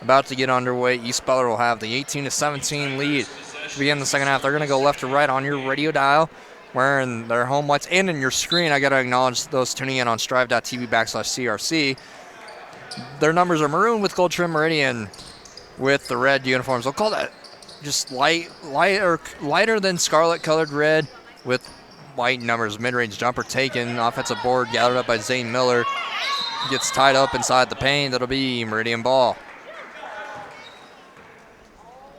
B: about to get underway. East Butler will have the 18-17 lead to begin the second half. They're going to go left to right on your radio dial, wearing their home whites, and in your screen. I got to acknowledge those tuning in on strive.tv/CRC. Their numbers are maroon with gold trim, Meridian with the red uniforms. They'll call that just lighter than scarlet colored red with white numbers. Mid-range jumper taken, offensive board gathered up by Zane Miller. Gets tied up inside the paint. That'll be Meridian ball.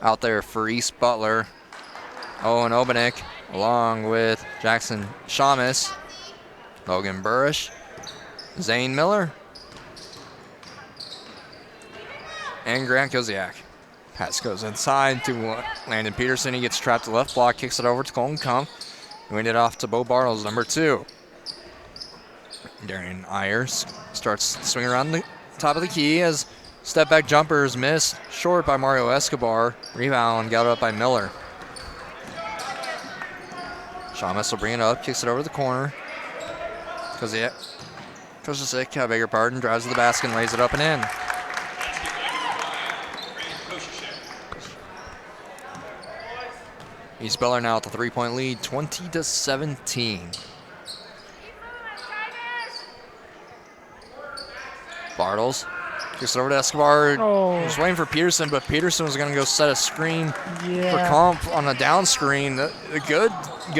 B: Out there for East Butler, Owen Obanek, along with Jackson Shamus, Logan Burrish, Zane Miller, and Grant Koziak. Pass goes inside to Landon Peterson. He gets trapped to the left block, kicks it over to Colton Kump. Win it off to Bo Bartles, number 2. Darian Ayers starts swinging around the top of the key as step-back jumpers miss short by Mario Escobar. Rebound gathered up by Miller. Shamus will bring it up, kicks it over the corner. Koziak, I beg your pardon, drives to the basket and lays it up and in. East Butler now at the 3-point lead, 20-17. Bartles kicks it over to Escobar. Was waiting for Peterson, but Peterson was going to go set a screen for Comp on a down screen. A good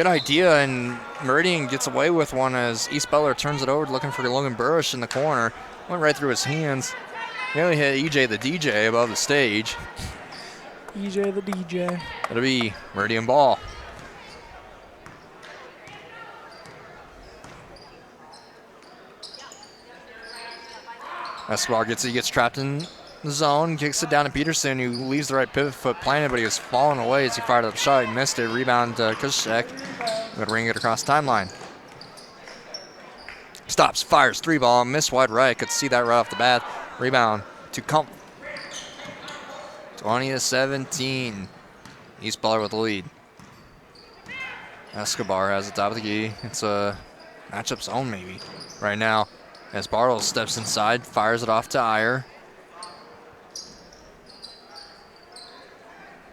B: idea, and Meridian gets away with one as East Butler turns it over looking for Logan Burrish in the corner. Went right through his hands. Nearly hit EJ the DJ above the stage.
C: EJ the DJ.
B: It'll be Meridian ball. Escobar gets trapped in the zone, kicks it down to Peterson, who leaves the right pivot foot planted, but he was falling away as he fired up the shot. He missed it. Rebound to Kushek. Going to ring it across the timeline. Stops, fires, 3-ball, missed wide right. Could see that right off the bat. Rebound to Kump. 20-17. East Butler with the lead. Escobar has the top of the key. It's a matchup zone maybe right now. As Bartles steps inside, fires it off to Iyer.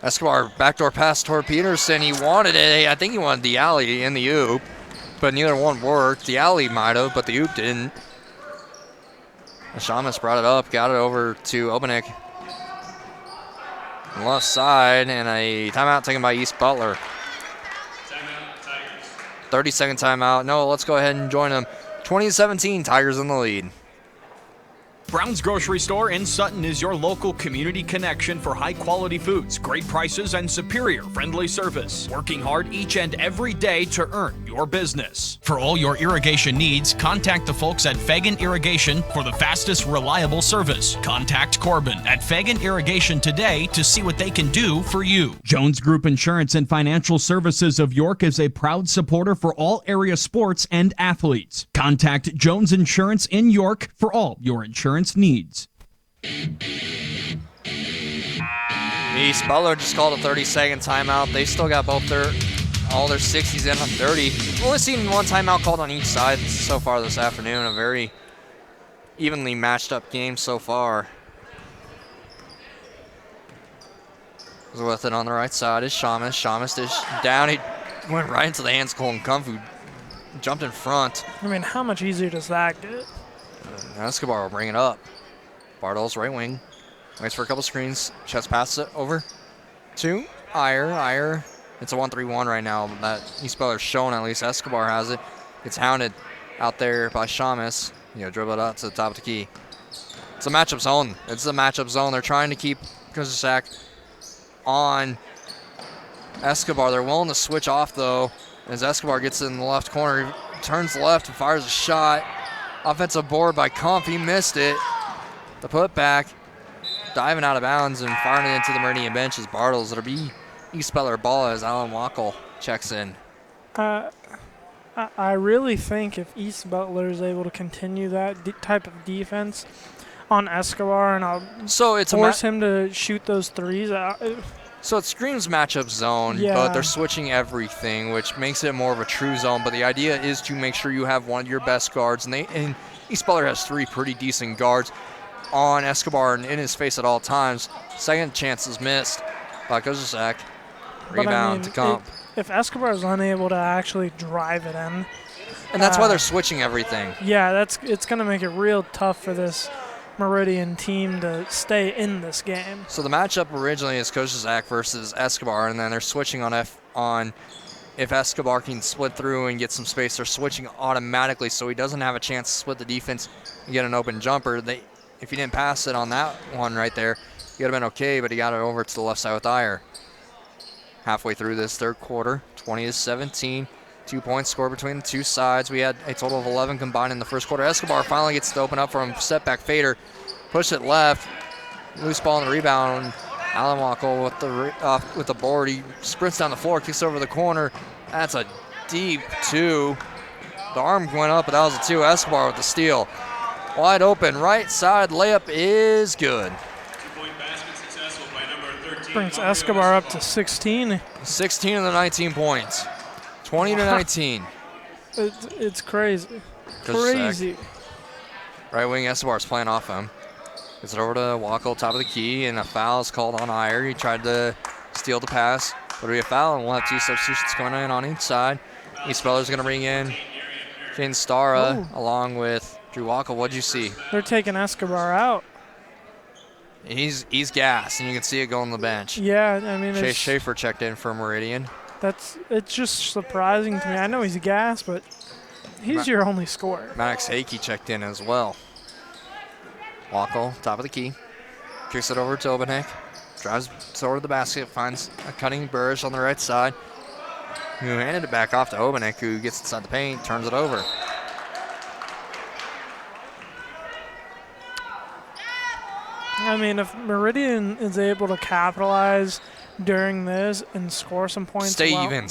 B: Escobar backdoor pass toward Peterson. He wanted it. I think he wanted the alley in the oop. but neither one worked. The alley might have, but the oop didn't. Shamus brought it up, got it over to Openik. Left side, and a timeout taken by East Butler. 30-second timeout. No, let's go ahead and join them. 20-17, Tigers in the lead.
M: Brown's Grocery Store in Sutton is your local community connection for high-quality foods, great prices, and superior friendly service. Working hard each and every day to earn your business. For all your irrigation needs, contact the folks at Fagan Irrigation for the fastest, reliable service. Contact Corbin at Fagan Irrigation today to see what they can do for you. Jones Group Insurance and Financial Services of York is a proud supporter for all area sports and athletes. Contact Jones Insurance in York for all your insurance needs.
B: East Butler just called a 30-second timeout. They still got all their 60s in on 30. We've only seen one timeout called on each side so far this afternoon. A very evenly matched up game so far. With it on the right side is Shamus. Shamus is down. He went right into the hands of Colton Kumpf, who jumped in front.
C: I mean, how much easier does that get?
B: Escobar will bring it up. Bartles right wing. Waits for a couple screens. Chest passes it over to Iyer. It's a 1-3-1 right now. That East Butler's shown at least. Escobar has it. Gets hounded out there by Shamus. Dribble it out to the top of the key. It's a matchup zone. They're trying to keep Kozaczak on Escobar. They're willing to switch off, though, as Escobar gets in the left corner. He turns left and fires a shot. Offensive board by Kumpf. He missed it. The putback, diving out of bounds and firing it into the Meridian bench is Bartles. It'll be East Butler ball as Alan Wackel checks in.
C: I really think if East Butler is able to continue that type of defense on Escobar, and I'll force him to shoot those threes out.
B: So it screams matchup zone, but they're switching everything, which makes it more of a true zone. But the idea is to make sure you have one of your best guards, and East Butler has three pretty decent guards on Escobar and in his face at all times. Second chance is missed by Kozaczak. Rebound to Kumpf.
C: If Escobar is unable to actually drive it in,
B: and that's why they're switching everything.
C: Yeah, it's going to make it real tough for this Meridian team to stay in this game.
B: So the matchup originally is Kozaczak versus Escobar, and then they're switching on if Escobar can split through and get some space, they're switching automatically so he doesn't have a chance to split the defense and get an open jumper. If he didn't pass it on that one right there, he would have been okay, but he got it over to the left side with Iyer. Halfway through this third quarter, 20-17. 2 points scored between the two sides. We had a total of 11 combined in the first quarter. Escobar finally gets to open up from step back fader. Push it left. Loose ball on the rebound. Alan Wackel with the board. He sprints down the floor, kicks over the corner. That's a deep two. The arm went up, but that was a two. Escobar with the steal. Wide open right side layup is good.
L: 2-point basket successful by number 13.
C: Brings Escobar up to 16.
B: 16 of the 19 points. 20-19.
C: It's crazy. Crazy.
B: Right wing Escobar's playing off him. Gets it over to Wackel, top of the key, and a foul is called on Iyer. He tried to steal the pass, but it'll be a foul, and we'll have two substitutions coming in on each side. East Butler's going to bring in Shane Stara along with Drew Wackel. What'd you see?
C: They're taking Escobar out.
B: He's gassed, and you can see it go on the bench.
C: Yeah, I mean,
B: Chase Schaefer checked in for Meridian.
C: It's just surprising to me. I know he's gassed, but he's your only scorer.
B: Maddox Hakey checked in as well. Wackel, top of the key. Kicks it over to Obenheck. Drives toward the basket, finds a cutting Burrish on the right side, who handed it back off to Obenheck, who gets inside the paint, turns it over.
C: I mean, if Meridian is able to capitalize during this and score some points,
B: Stay even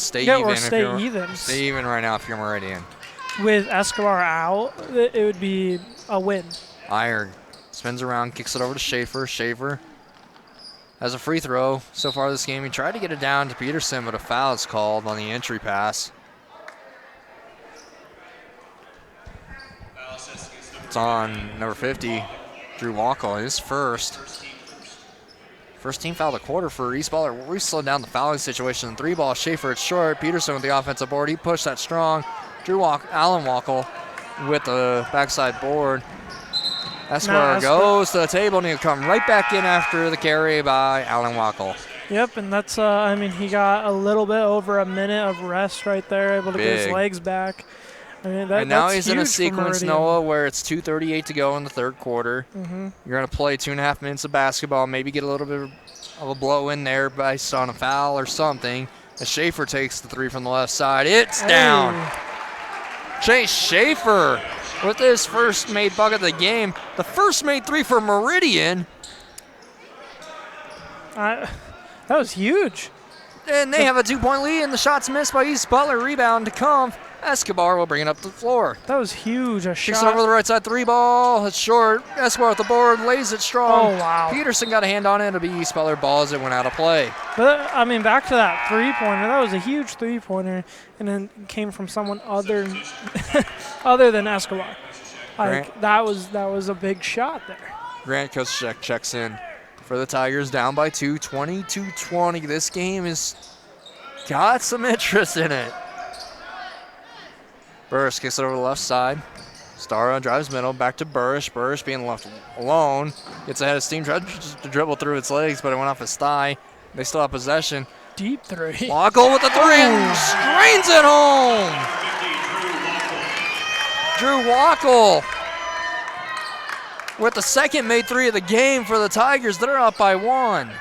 B: right now if you're Meridian.
C: With Escobar out, it would be a win.
B: Iyer spins around, kicks it over to Schaefer. Schaefer has a free throw so far this game. He tried to get it down to Peterson, but a foul is called on the entry pass. It's on number 50, Drew Wackel, his first. First team foul of the quarter for East Butler. We slowed down the fouling situation. 3-ball, Schaefer, it's short. Peterson with the offensive board. He pushed that strong. Allen Wackel with the backside board. Escobar goes to the table, and he'll come right back in after the carry by Allen Wackel.
C: Yep, and that's, he got a little bit over a minute of rest right there, able to get his legs back. I mean,
B: and now he's in a sequence, Noah, where it's 2:38 to go in the third quarter.
C: Mm-hmm.
B: You're going to play 2.5 minutes of basketball, maybe get a little bit of a blow in there based on a foul or something. As Schaefer takes the three from the left side, it's down. Chase Schaefer with his first made bucket of the game. The first made three for Meridian.
C: That was huge.
B: And they have a 2-point lead, and the shot's missed by East Butler. Rebound to Kampf. Escobar will bring it up the floor.
C: That was huge. A
B: Kicks
C: shot.
B: it over the right side, 3-ball. It's short. Escobar with the board, lays it strong.
C: Oh, wow.
B: Peterson got a hand on it. It'll be East Butler ball as it went out of play.
C: But, back to that three-pointer. That was a huge three-pointer, and then came from someone other than Escobar. That was a big shot there.
B: Grant Koschek checks in for the Tigers, down by 2, 22-20. This game has got some interest in it. Burris kicks it over the left side. Stara drives middle, back to Burris. Burris being left alone. Gets ahead of Steam, tries to dribble through its legs, but it went off his thigh. They still have possession.
C: Deep three.
B: Wackel with the three and strains it home. Drew Wackel with the second made three of the game for the Tigers. They're up by 1.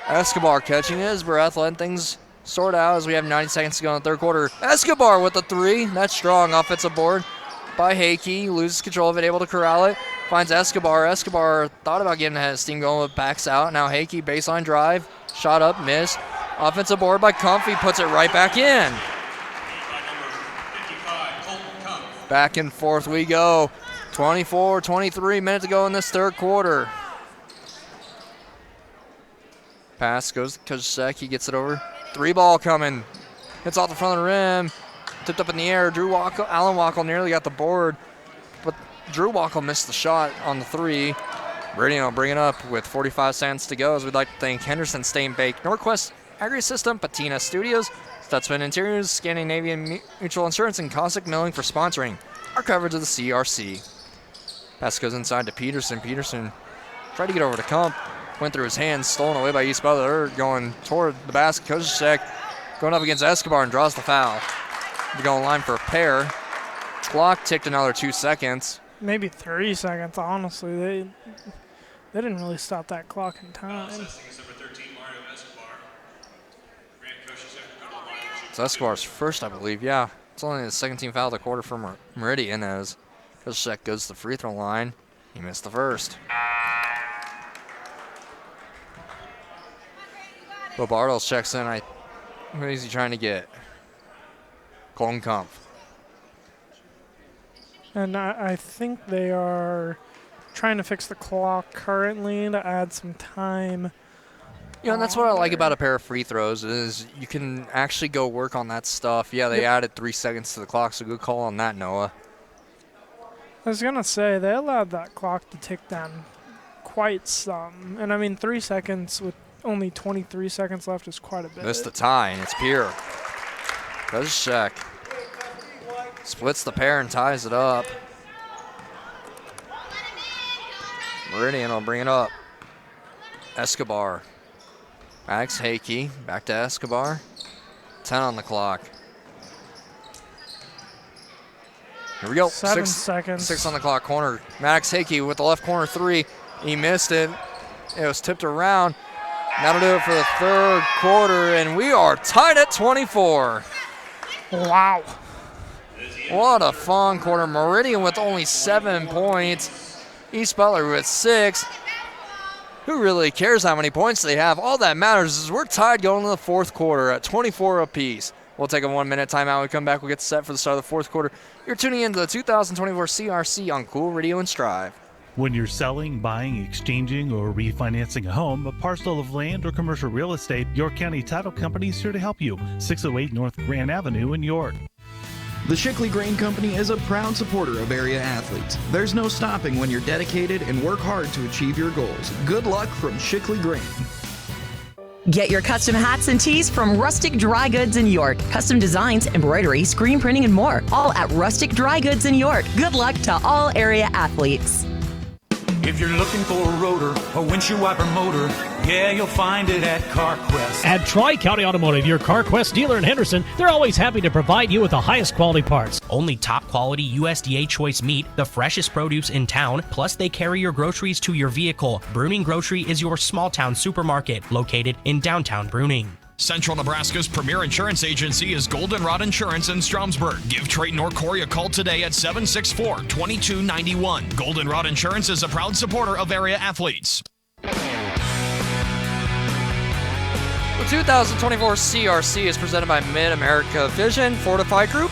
B: Escobar catching his breath, letting things sort out as we have 90 seconds to go in the third quarter. Escobar with the three. That's strong. Offensive board by Hakey. Loses control of it, able to corral it. Finds Escobar. Escobar thought about getting ahead of steam going, but backs out. Now Hakey, baseline drive. Shot up, missed. Offensive board by Comfy, puts it right back in. Back and forth we go. 23 minutes to go in this third quarter. Pass goes to Koschek. He gets it over. 3-ball coming. Hits off the front of the rim. Tipped up in the air. Allen Wackel nearly got the board, but Drew Wackel missed the shot on the three. Meridian will bring it up with 45 seconds to go, as we'd like to thank Henderson Stain Bake, Norquest Agri-System, Patina Studios, Stutzman Interiors, Scandinavian Mutual Insurance, and Cossack Milling for sponsoring our coverage of the CRC. Pass goes inside to Peterson. Peterson tried to get over to Kump. Went through his hands, stolen away by East Butler. Going toward the basket. Koschek going up against Escobar and draws the foul. They're going line for a pair. Clock ticked another 2 seconds.
C: Maybe 3 seconds, honestly. They didn't really stop that clock in time.
B: It's Escobar's first, I believe. Yeah, it's only the second team foul of the quarter for Meridian, as Koschek goes to the free throw line. He missed the first. But Bartles checks in. What is he trying to get? Colton Kampf.
C: And I think they are trying to fix the clock currently to add some time.
B: You know, and that's what I like about a pair of free throws is you can actually go work on that stuff. Yeah, they added 3 seconds to the clock, so good call on that, Noah.
C: I was going to say, they allowed that clock to tick down quite some. And 3 seconds with only 23 seconds left is quite a bit.
B: Missed the tie, and it's Pierre. Koschek splits the pair and ties it up. Meridian will bring it up. Escobar. Max Hakey, back to Escobar. 10 on the clock. Here we go.
C: 7 seconds.
B: 6 on the clock. Corner. Max Hakey with the left corner three. He missed it. It was tipped around. That'll do it for the third quarter, and we are tied at 24.
C: Wow.
B: What a fun quarter. Meridian with only 7 points. East Butler with 6. Who really cares how many points they have? All that matters is we're tied going into the fourth quarter at 24 apiece. We'll take a 1-minute timeout. When we come back, we'll get set for the start of the fourth quarter. You're tuning into the 2024 CRC on Cool Radio and Strive.
U: When you're selling, buying, exchanging, or refinancing a home, a parcel of land, or commercial real estate, York County Title Company is here to help you. 608 North Grand Avenue in York.
G: The Shickley Grain Company is a proud supporter of area athletes. There's no stopping when you're dedicated and work hard to achieve your goals. Good luck from Shickley Grain.
E: Get your custom hats and tees from Rustic Dry Goods in York. Custom designs, embroidery, screen printing, and more. All at Rustic Dry Goods in York. Good luck to all area athletes.
V: If you're looking for a rotor or windshield wiper motor, yeah, you'll find it at CarQuest.
W: At Tri-County Automotive, your CarQuest dealer in Henderson, they're always happy to provide you with the highest quality parts.
X: Only top quality USDA choice meat, the freshest produce in town, plus they carry your groceries to your vehicle. Bruning Grocery is your small town supermarket located in downtown Bruning.
M: Central Nebraska's premier insurance agency is Goldenrod Insurance in Stromsburg. Give Trayton or Corey a call today at 764-2291. Goldenrod Insurance is a proud supporter of area athletes.
B: The 2024 CRC is presented by Mid-America Vision, Fortified Group,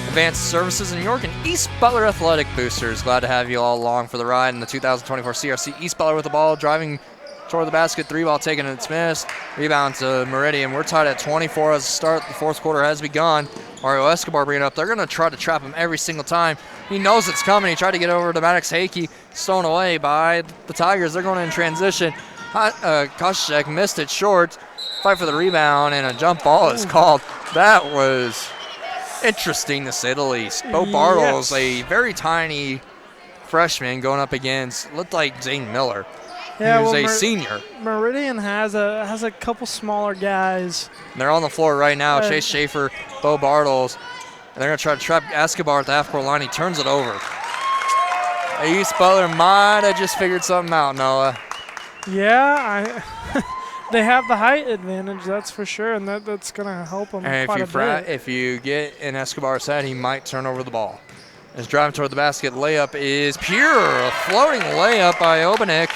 B: Advanced Services in New York, and East Butler Athletic Boosters. Glad to have you all along for the ride in the 2024 CRC. East Butler with the ball, driving toward the basket, 3-ball taken, and it's missed. Rebound to Meridian. We're tied at 24 as the start. The fourth quarter has begun. Mario Escobar bringing it up. They're going to try to trap him every single time. He knows it's coming. He tried to get over to Maddox Hakey. Stolen away by the Tigers. They're going in transition. Koshek missed it short. Fight for the rebound, and a jump ball is called. That was interesting, to say the least. Bo Bartles, a very tiny freshman going up against, looked like Zane Miller.
C: Yeah,
B: he was a senior.
C: Meridian has a couple smaller guys.
B: And they're on the floor right now. Chase Schaefer, Bo Bartles. And they're going to try to trap Escobar at the half-court line. He turns it over. East Butler might have just figured something out, Noah.
C: Yeah, they have the height advantage, that's for sure, and that's going to help them quite a bit.
B: If you get in Escobar's head, he might turn over the ball. As driving toward the basket, layup is pure. A floating layup by Obanek.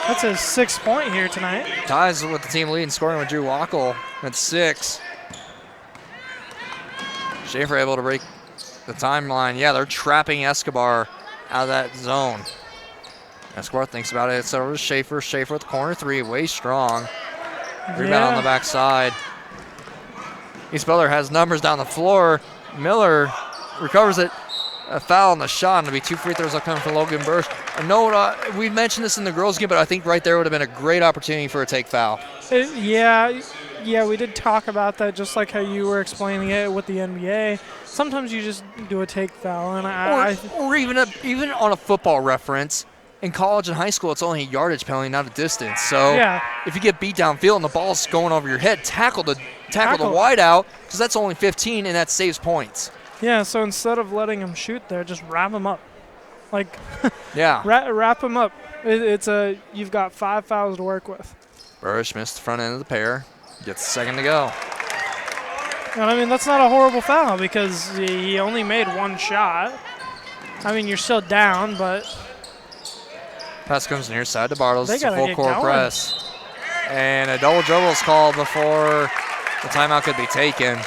C: That's a 6-point here tonight.
B: Ties with the team lead in scoring with Drew Wackel at 6. Schaefer able to break the timeline. Yeah, they're trapping Escobar out of that zone. Escobar thinks about it. It's over to Schaefer. Schaefer with the corner 3, way strong. Rebound on the backside. East Butler has numbers down the floor. Miller recovers it. A foul on the shot, and it'll be 2 free throws upcoming for Logan Bursch. We mentioned this in the girls' game, but I think right there would have been a great opportunity for a take foul.
C: Yeah, we did talk about that, just like how you were explaining it with the NBA. Sometimes you just do a take foul, and
B: or even on a football reference. In college and high school, it's only a yardage penalty, not a distance. So if you get beat downfield and the ball's going over your head, tackle the wide out, because that's only 15, and that saves points.
C: Yeah, so instead of letting him shoot there, just wrap him up.
B: Yeah.
C: Wrap him up. You've got 5 fouls to work with.
B: Bursch missed the front end of the pair. Gets the second to go.
C: And I mean, that's not a horrible foul because he only made one shot. I mean, you're still down, but...
B: Pass comes near side to Bartles.
C: They
B: It's a
C: gotta
B: full
C: get
B: court
C: going.
B: press. And a double dribble is called before the timeout could be taken.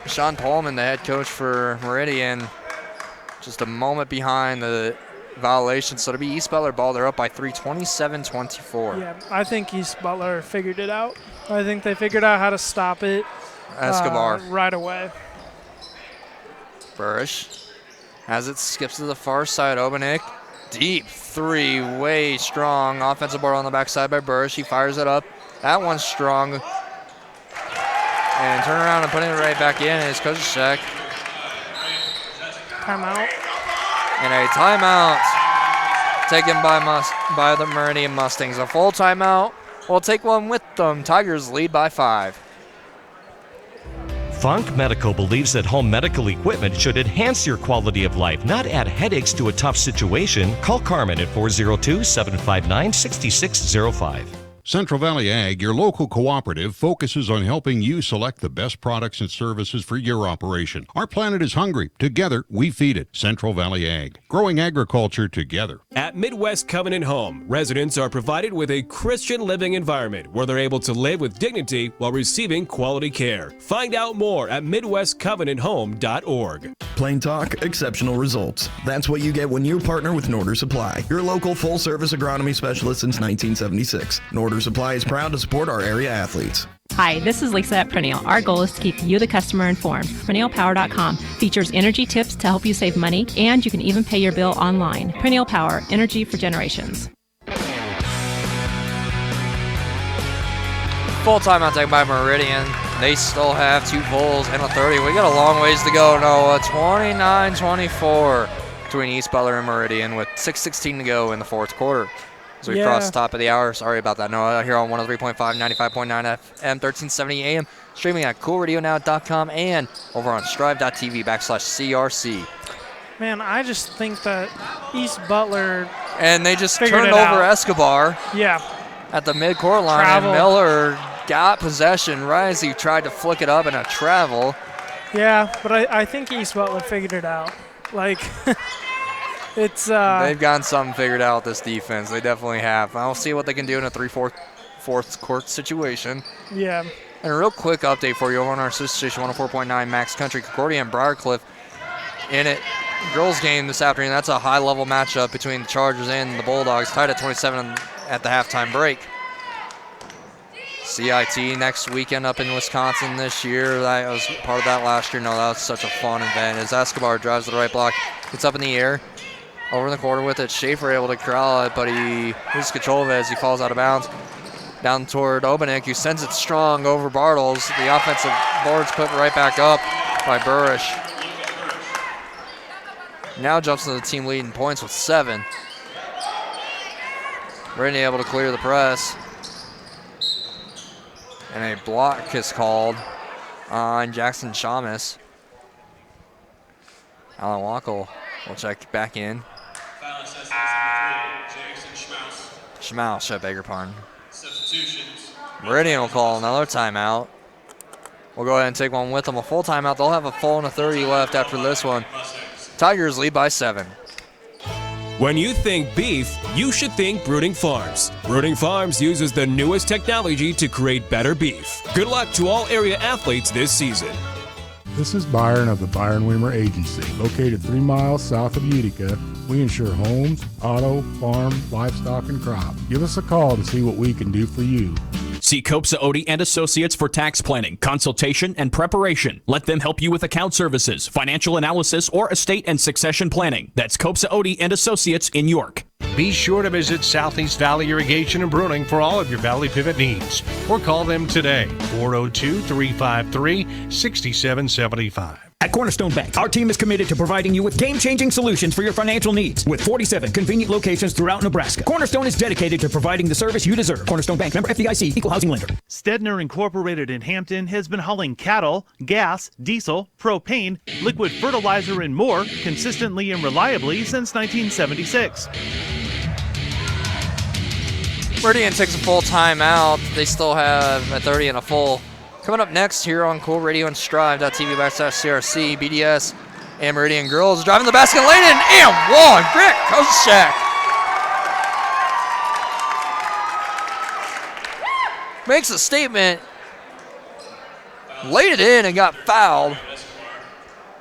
B: Sean Pullman, the head coach for Meridian, just a moment behind the violation. So it'll be East Butler ball. They're up by 3, 27-24.
C: Yeah, I think East Butler figured it out. I think they figured out how to stop it
B: Escobar
C: right away.
B: Bursch as it skips to the far side. Obanek, deep 3, way strong. Offensive board on the backside by Bursch. He fires it up. That one's strong. And turn around and put it right back in is Koshek.
C: Timeout.
B: And a timeout taken by the Meridian Mustangs. A full timeout. We'll take one with them. Tigers lead by 5.
K: Funk Medical believes that home medical equipment should enhance your quality of life, not add headaches to a tough situation. Call Carmen at 402-759-6605.
T: Central Valley Ag, your local cooperative, focuses on helping you select the best products and services for your operation. Our planet is hungry. Together, we feed it. Central Valley Ag, growing agriculture together.
F: At Midwest Covenant Home, residents are provided with a Christian living environment where they're able to live with dignity while receiving quality care. Find out more at MidwestCovenantHome.org.
Y: Plain talk, exceptional results. That's what you get when you partner with Norder Supply, your local full-service agronomy specialist since 1976. Norder Supply is proud to support our area athletes.
A: Hi, this is Lisa at Perennial. Our goal is to keep you, the customer, informed. PerennialPower.com features energy tips to help you save money, and you can even pay your bill online. Perennial Power, energy for generations.
B: Full timeout taken by Meridian. They still have 2 fulls and a 30. We got a long ways to go, Noah. 29-24 between East Butler and Meridian with 6:16 to go in the fourth quarter. As we cross the top of the hour. Sorry about that, Noah. Here on 103.5, 95.9 FM, 1370 AM. Streaming at coolradionow.com and over on strive.tv/CRC.
C: Man, I just think that East Butler
B: And they just turned over Escobar.
C: Yeah.
B: At the midcourt line, and Miller got possession right as he tried to flick it up in a travel.
C: Yeah, but I think East Butler figured it out. Like, it's
B: they've gotten something figured out, this defense. They definitely have. I'll see what they can do in a 3/4 court situation.
C: Yeah.
B: And a real quick update for you over on our sister station, 104.9 Max Country, Concordia and Briarcliff. In it, girls game this afternoon. That's a high-level matchup between the Chargers and the Bulldogs, tied at 27 at the halftime break. CIT next weekend up in Wisconsin this year. I was part of that last year. No, that was such a fun event. As Escobar drives to the right block, gets up in the air, over in the corner with it. Schaefer able to corral it, but he loses control of it as he falls out of bounds. Down toward Obanek, who sends it strong over Bartles. The offensive board's put right back up by Burrish. Now jumps to the team lead in points with 7. Brittany able to clear the press. And a block is called on Jackson Shamus. Alan Wackel will check back in. Schmaus, I beg your pardon. Meridian will call another timeout. We'll go ahead and take one with them. A full timeout. They'll have a full and a 30 left after this one. Tigers lead by 7.
F: When you think beef, you should think Brooding Farms. Brooding Farms uses the newest technology to create better beef. Good luck to all area athletes this season.
I: This is Byron of the Byron Weimer Agency, located 3 miles south of Utica. We insure homes, auto, farm, livestock, and crop. Give us a call to see what we can do for you.
M: See Copsa Odie and Associates for tax planning, consultation, and preparation. Let them help you with account services, financial analysis, or estate and succession planning. That's Copsa Odie and Associates in York.
K: Be sure to visit Southeast Valley Irrigation and Pruning for all of your Valley Pivot needs, or call them today, 402-353-6775.
J: At Cornerstone Bank, our team is committed to providing you with game-changing solutions for your financial needs. With 47 convenient locations throughout Nebraska, Cornerstone is dedicated to providing the service you deserve. Cornerstone Bank, member FDIC, equal housing lender.
U: Stedner Incorporated in Hampton has been hauling cattle, gas, diesel, propane, liquid fertilizer, and more consistently and reliably since 1976.
B: Meridian takes a full timeout. They still have a 30 and a full. Coming up next here on Cool Radio and Strive.tv/CRC, BDS and Meridian girls driving the basket lane in and one. Grant Koschak makes a statement, laid it in and got fouled.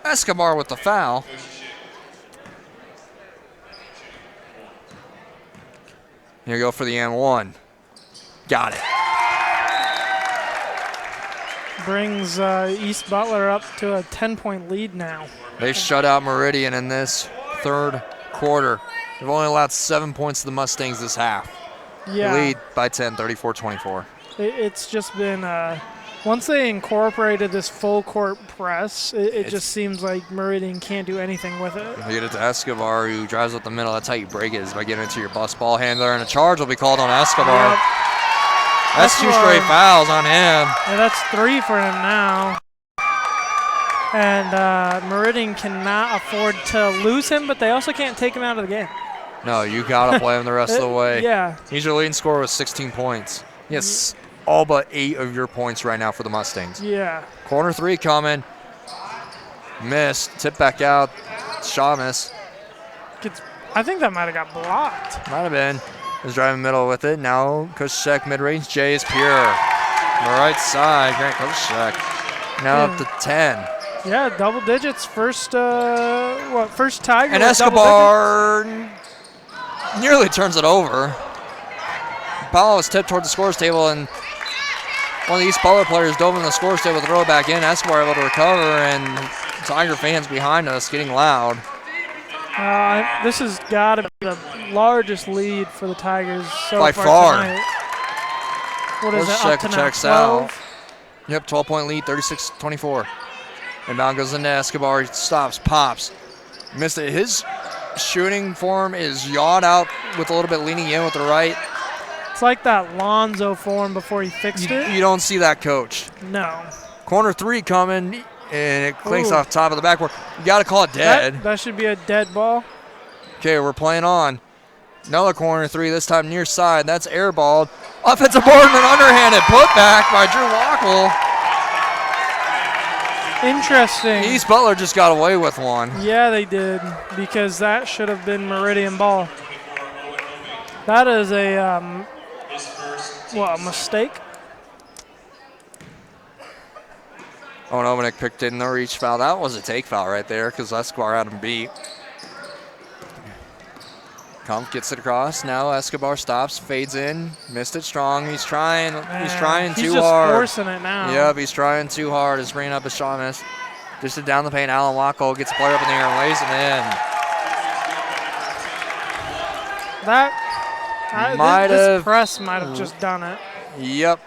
B: Escobar with the foul. Here you go for the and one. Got it.
C: Brings East Butler up to a 10-point lead now.
B: They shut out Meridian in this third quarter. They've only allowed 7 points to the Mustangs this half.
C: Yeah.
B: Lead by 10, 34-24.
C: It's just been, once they incorporated this full court press, it just seems like Meridian can't do anything with it.
B: You get it to Escobar, who drives up the middle. That's how you break it, is by getting it to your bus ball handler, and a charge will be called on Escobar.
C: Yep.
B: That's 2 straight fouls on him.
C: Yeah, that's 3 for him now. And Meridian cannot afford to lose him, but they also can't take him out of the game.
B: No, you got to play him the rest of the way.
C: Yeah.
B: He's your leading scorer with 16 points. Yes, all but 8 of your points right now for the Mustangs.
C: Yeah.
B: Corner 3 coming. Missed. Tip back out. Shamus.
C: I think that might have got blocked.
B: Might have been. Is driving middle with it. Now Koschek mid-range. Jay is pure. On the right side, Grant Koschek. Now up to 10.
C: Yeah, double digits. First Tiger.
B: And Escobar nearly turns it over. Ball was tipped toward the scores table, and One of the East Butler players dove in the score step with a throw back in. Escobar able to recover, and Tiger fans behind us getting loud.
C: This has got to be the largest lead for the Tigers so
B: By
C: far tonight. What is
B: Let's
C: it,
B: check
C: up to
B: the
C: now,
B: checks
C: 12?
B: out. Yep, 12-point lead, 36-24. Inbound goes into Escobar. He stops, pops. Missed it. His shooting form is yawed out with a little bit leaning in with the right.
C: It's like that Lonzo form before he fixed it.
B: You don't see that, coach.
C: No.
B: Corner three coming, and it clinks
C: Ooh.
B: off top of the backboard. You got to call it dead.
C: That should be a dead ball.
B: Okay, we're playing on. Another corner three, this time near side. That's airballed. Offensive board and an underhanded putback by Drew Wackel.
C: Interesting.
B: East Butler just got away with one.
C: Yeah, they did, because that should have been Meridian ball. That is a mistake?
B: Oh, no, Nick picked in the reach foul. That was a take foul right there because Escobar had him beat. Kumpf gets it across. Now Escobar stops, fades in, missed it strong. He's trying. He's trying too hard.
C: He's just forcing it now.
B: Yep, he's trying too hard. He's bringing up a shot miss. Just to down the paint. Alan Wackel gets a player up in the air and lays it in.
C: This press might have just done it.
B: Yep,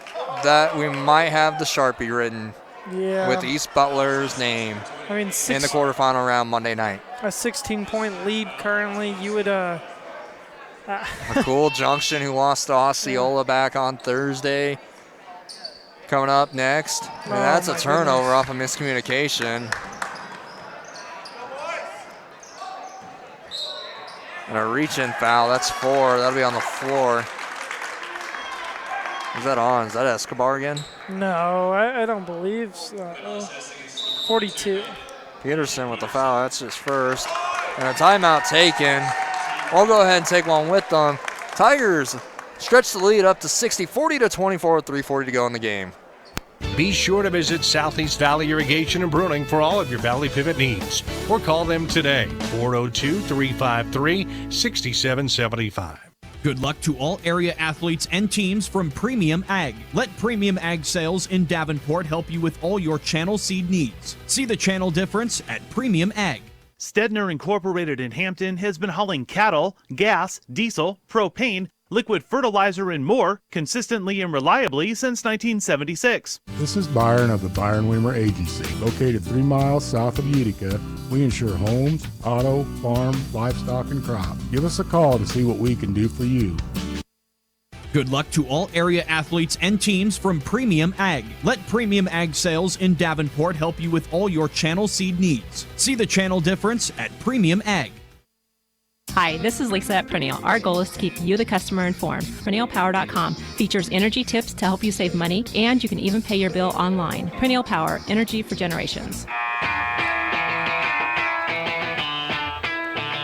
B: that we might have the Sharpie written.
C: Yeah.
B: With East Butler's name.
C: I mean,
B: in the quarterfinal round Monday night.
C: A 16-point lead currently. You would
B: McCool Junction, who lost to Osceola back on Thursday. Coming up next. And that's a turnover off of miscommunication. And a reach-in foul. That's 4. That'll be on the floor. Is that on? Is that Escobar again?
C: No, I don't believe so. 42.
B: Peterson with the foul. That's his first. And a timeout taken. We'll go ahead and take one with them. Tigers stretch the lead up to 60, 40-24 with 3:40 to go in the game.
K: Be sure to visit Southeast Valley Irrigation and Pruning for all of your Valley Pivot needs. Or call them today, 402-353-6775.
J: Good luck to all area athletes and teams from Premium Ag. Let Premium Ag Sales in Davenport help you with all your channel seed needs. See the channel difference at Premium Ag.
U: Stedner Incorporated in Hampton has been hauling cattle, gas, diesel, propane, liquid fertilizer, and more consistently and reliably since 1976.
I: This is Byron of the Byron Weimer Agency, located 3 miles south of Utica. We insure homes, auto, farm, livestock, and crop. Give us a call to see what we can do for you.
J: Good luck to all area athletes and teams from Premium Ag. Let Premium Ag Sales in Davenport help you with all your channel seed needs. See the channel difference at Premium Ag.
A: Hi, this is Lisa at Perennial. Our goal is to keep you, the customer, informed. PerennialPower.com features energy tips to help you save money, and you can even pay your bill online. Perennial Power, energy for generations.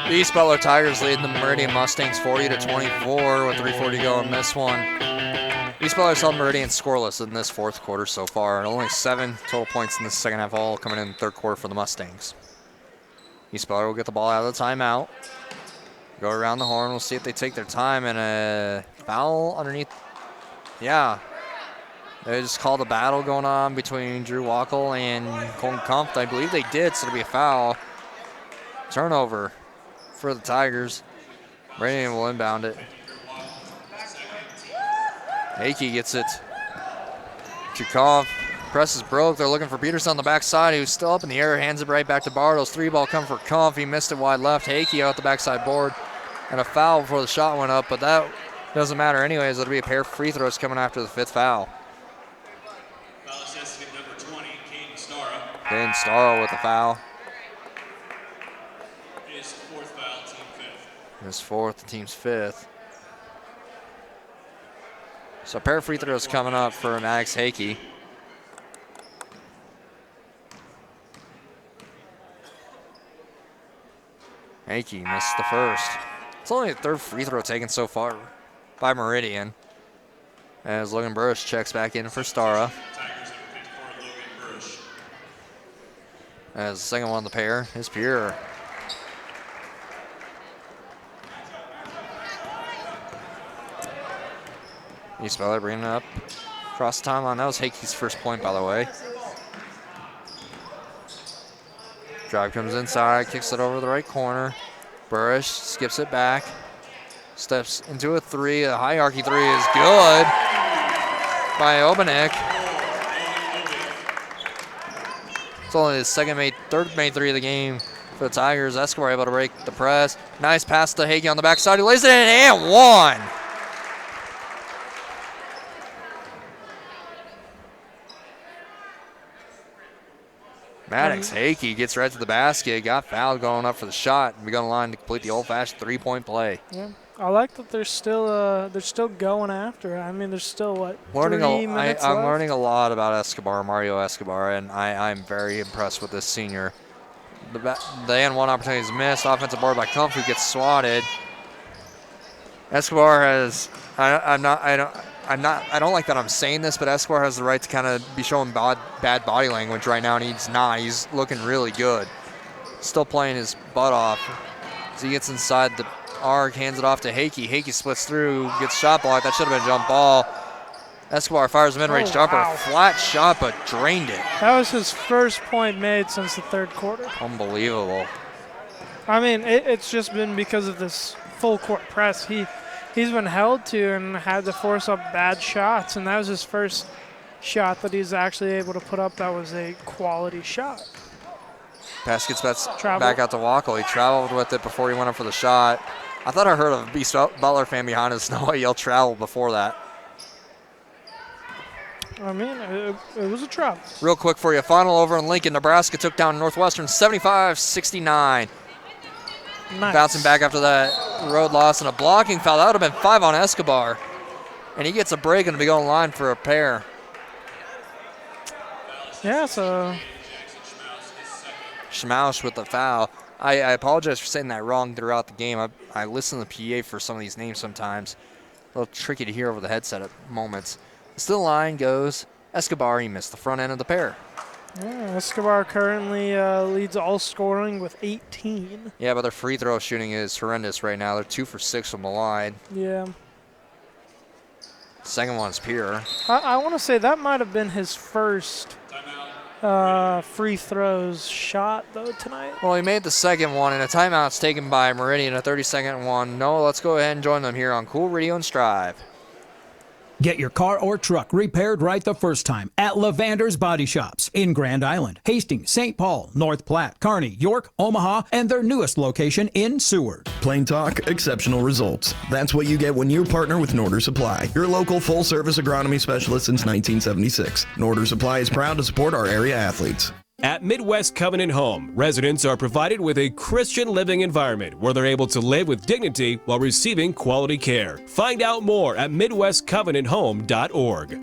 B: The East Butler Tigers lead the Meridian Mustangs 40-24 with 3:40 to go in this one. East Butler's held Meridian scoreless in this fourth quarter so far, and only 7 total points in the second half, all coming in the third quarter for the Mustangs. East Butler will get the ball out of the timeout. Go around the horn. We'll see if they take their time, and a foul underneath. Yeah. They just called a battle going on between Drew Wackel and Colton Kumpf. I believe they did, so it'll be a foul. Turnover for the Tigers. Meridian will inbound it. Akey gets it to Kumpf. Press is broke. They're looking for Peterson on the backside, who's still up in the air. Hands it right back to Bartles. 3-ball come for Kumpf. He missed it wide left. Hakey out the backside board. And a foul before the shot went up, but that doesn't matter anyways. It'll be a pair of free throws coming after the 5th foul.
L: Foul assistant number 20, Caden Starra.
B: Caden Starra with the foul.
L: His 4th foul, team 5th.
B: His 4th, the team's 5th. So a pair of free throws coming up for Max Hakey. Hakey missed the first. It's only the 3rd free throw taken so far by Meridian. As Logan Burrish checks back in for Starra. As the second one of the pair is Pure. East Butler bringing it up Cross the timeline. That was Hakey's first point, by the way. Drive comes inside, kicks it over the right corner. Burrish skips it back. Steps into a three. A hierarchy three is good by Obanek. It's only his third made three of the game for the Tigers. Escobar able to break the press. Nice pass to Hakey on the backside. He lays it in and one. Maddox Hakey gets right to the basket, got fouled going up for the shot, and we got a line to complete the old-fashioned three-point play.
C: Yeah, I like that they're still going after it. I mean, there's still, what, 3 minutes
B: I'm
C: left?
B: learning a lot about Escobar, Mario Escobar, and I'm very impressed with this senior. The and one opportunity is missed. Offensive board by Kumpf, who gets swatted. Escobar has, I don't like that I'm saying this, but Escobar has the right to kind of be showing bad body language right now, and he's not. He's looking really good. Still playing his butt off. As he gets inside the arc, hands it off to Hakey. Hakey splits through, gets shot blocked. That should have been a jump ball. Escobar fires a mid-range jumper.
C: Wow.
B: Flat shot, but drained it.
C: That was his first point made since the third quarter.
B: Unbelievable.
C: I mean, it's just been because of this full court press. He's been held to and had to force up bad shots, and that was his first shot that he's actually able to put up. That was a quality shot.
B: Pass gets back out to Wackel. He traveled with it before he went up for the shot. I thought I heard a Beast Butler fan behind us know he yelled travel before that.
C: I mean, it was a travel.
B: Real quick for you, final over in Lincoln. Nebraska took down Northwestern 75-69.
C: Nice.
B: Bouncing back after that road loss and a blocking foul. That would have been 5 on Escobar. And he gets a break and will be going line for a pair.
C: Yeah, so
B: Schmausch with the foul. I apologize for saying that wrong throughout the game. I listen to the PA for some of these names sometimes. A little tricky to hear over the headset at moments. Still line goes Escobar. He missed the front end of the pair.
C: yeah, Escobar currently leads all scoring with 18.
B: Yeah, but their free throw shooting is horrendous right now. They're 2 for 6 from the line.
C: Yeah.
B: Second one's Pierre.
C: I want to say that might have been his first free throws shot, though, tonight.
B: Well, he made the second one, and a timeout's taken by Meridian, a 30-second one. No, let's go ahead and join them here on Cool Radio and Strive.
D: Get your car or truck repaired right the first time at Lavander's Body Shops in Grand Island, Hastings, St. Paul, North Platte, Kearney, York, Omaha, and their newest location in Seward.
Y: Plain talk, exceptional results. That's what you get when you partner with Norder Supply, your local full-service agronomy specialist since 1976. Norder Supply is proud to support our area athletes.
F: At Midwest Covenant Home, residents are provided with a Christian living environment where they're able to live with dignity while receiving quality care. Find out more at MidwestCovenantHome.org.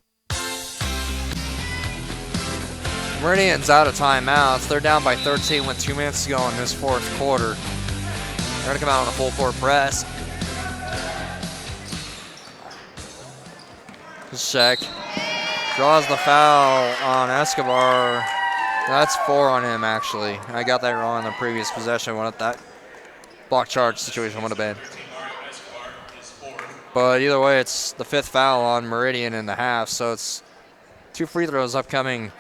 B: Meridian's out of timeouts. They're down by 13 with 2 minutes to go in this fourth quarter. They're going to come out on a full court press. Check. Draws the foul on Escobar. That's 4 on him, actually. I got that wrong in the previous possession. What that block charge situation would have been. But either way, it's the 5th foul on Meridian in the half, so it's 2 free throws upcoming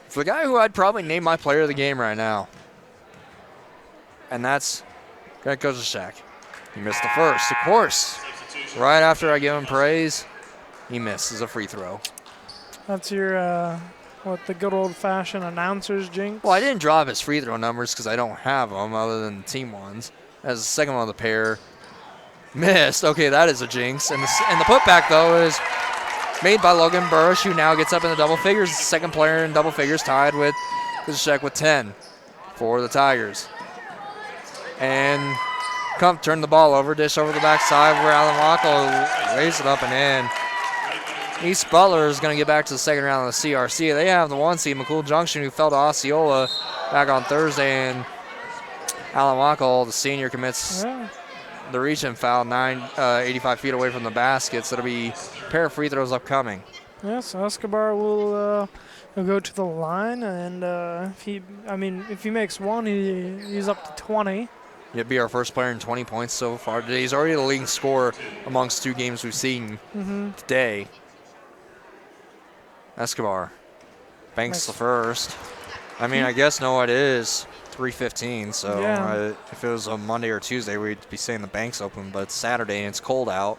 B: for the guy who I'd probably name my player of the game right now. And that's Greg Kozaszak. He missed the first, of course. Right after I give him praise, he misses a free throw.
C: That's your, the good old-fashioned announcer's jinx?
B: Well, I didn't drop his free throw numbers because I don't have them other than the team ones. As the second one of the pair. Missed. Okay, that is a jinx. And the putback, though, is made by Logan Burrish, who now gets up in the double figures. Second player in double figures, tied with Kozaszak with 10 for the Tigers. And Kump turned the ball over, dish over the backside where Alan Wackel lays it up and in. East Butler is going to get back to the second round of the CRC. They have the 1 seed, McCool Junction, who fell to Osceola back on Thursday. And Alan Wackel, the senior, commits the reach-in foul 85 feet away from the basket. So it'll be a pair of free throws upcoming.
C: Yes, Escobar will go to the line, and if he makes one, he's up to 20.
B: He'd be our first player in 20 points so far today. He's already the leading scorer amongst 2 games we've seen today. Escobar. Banks the first. I mean, I guess no, it is 3:15. So if it was a Monday or Tuesday, we'd be saying the bank's open. But it's Saturday and it's cold out.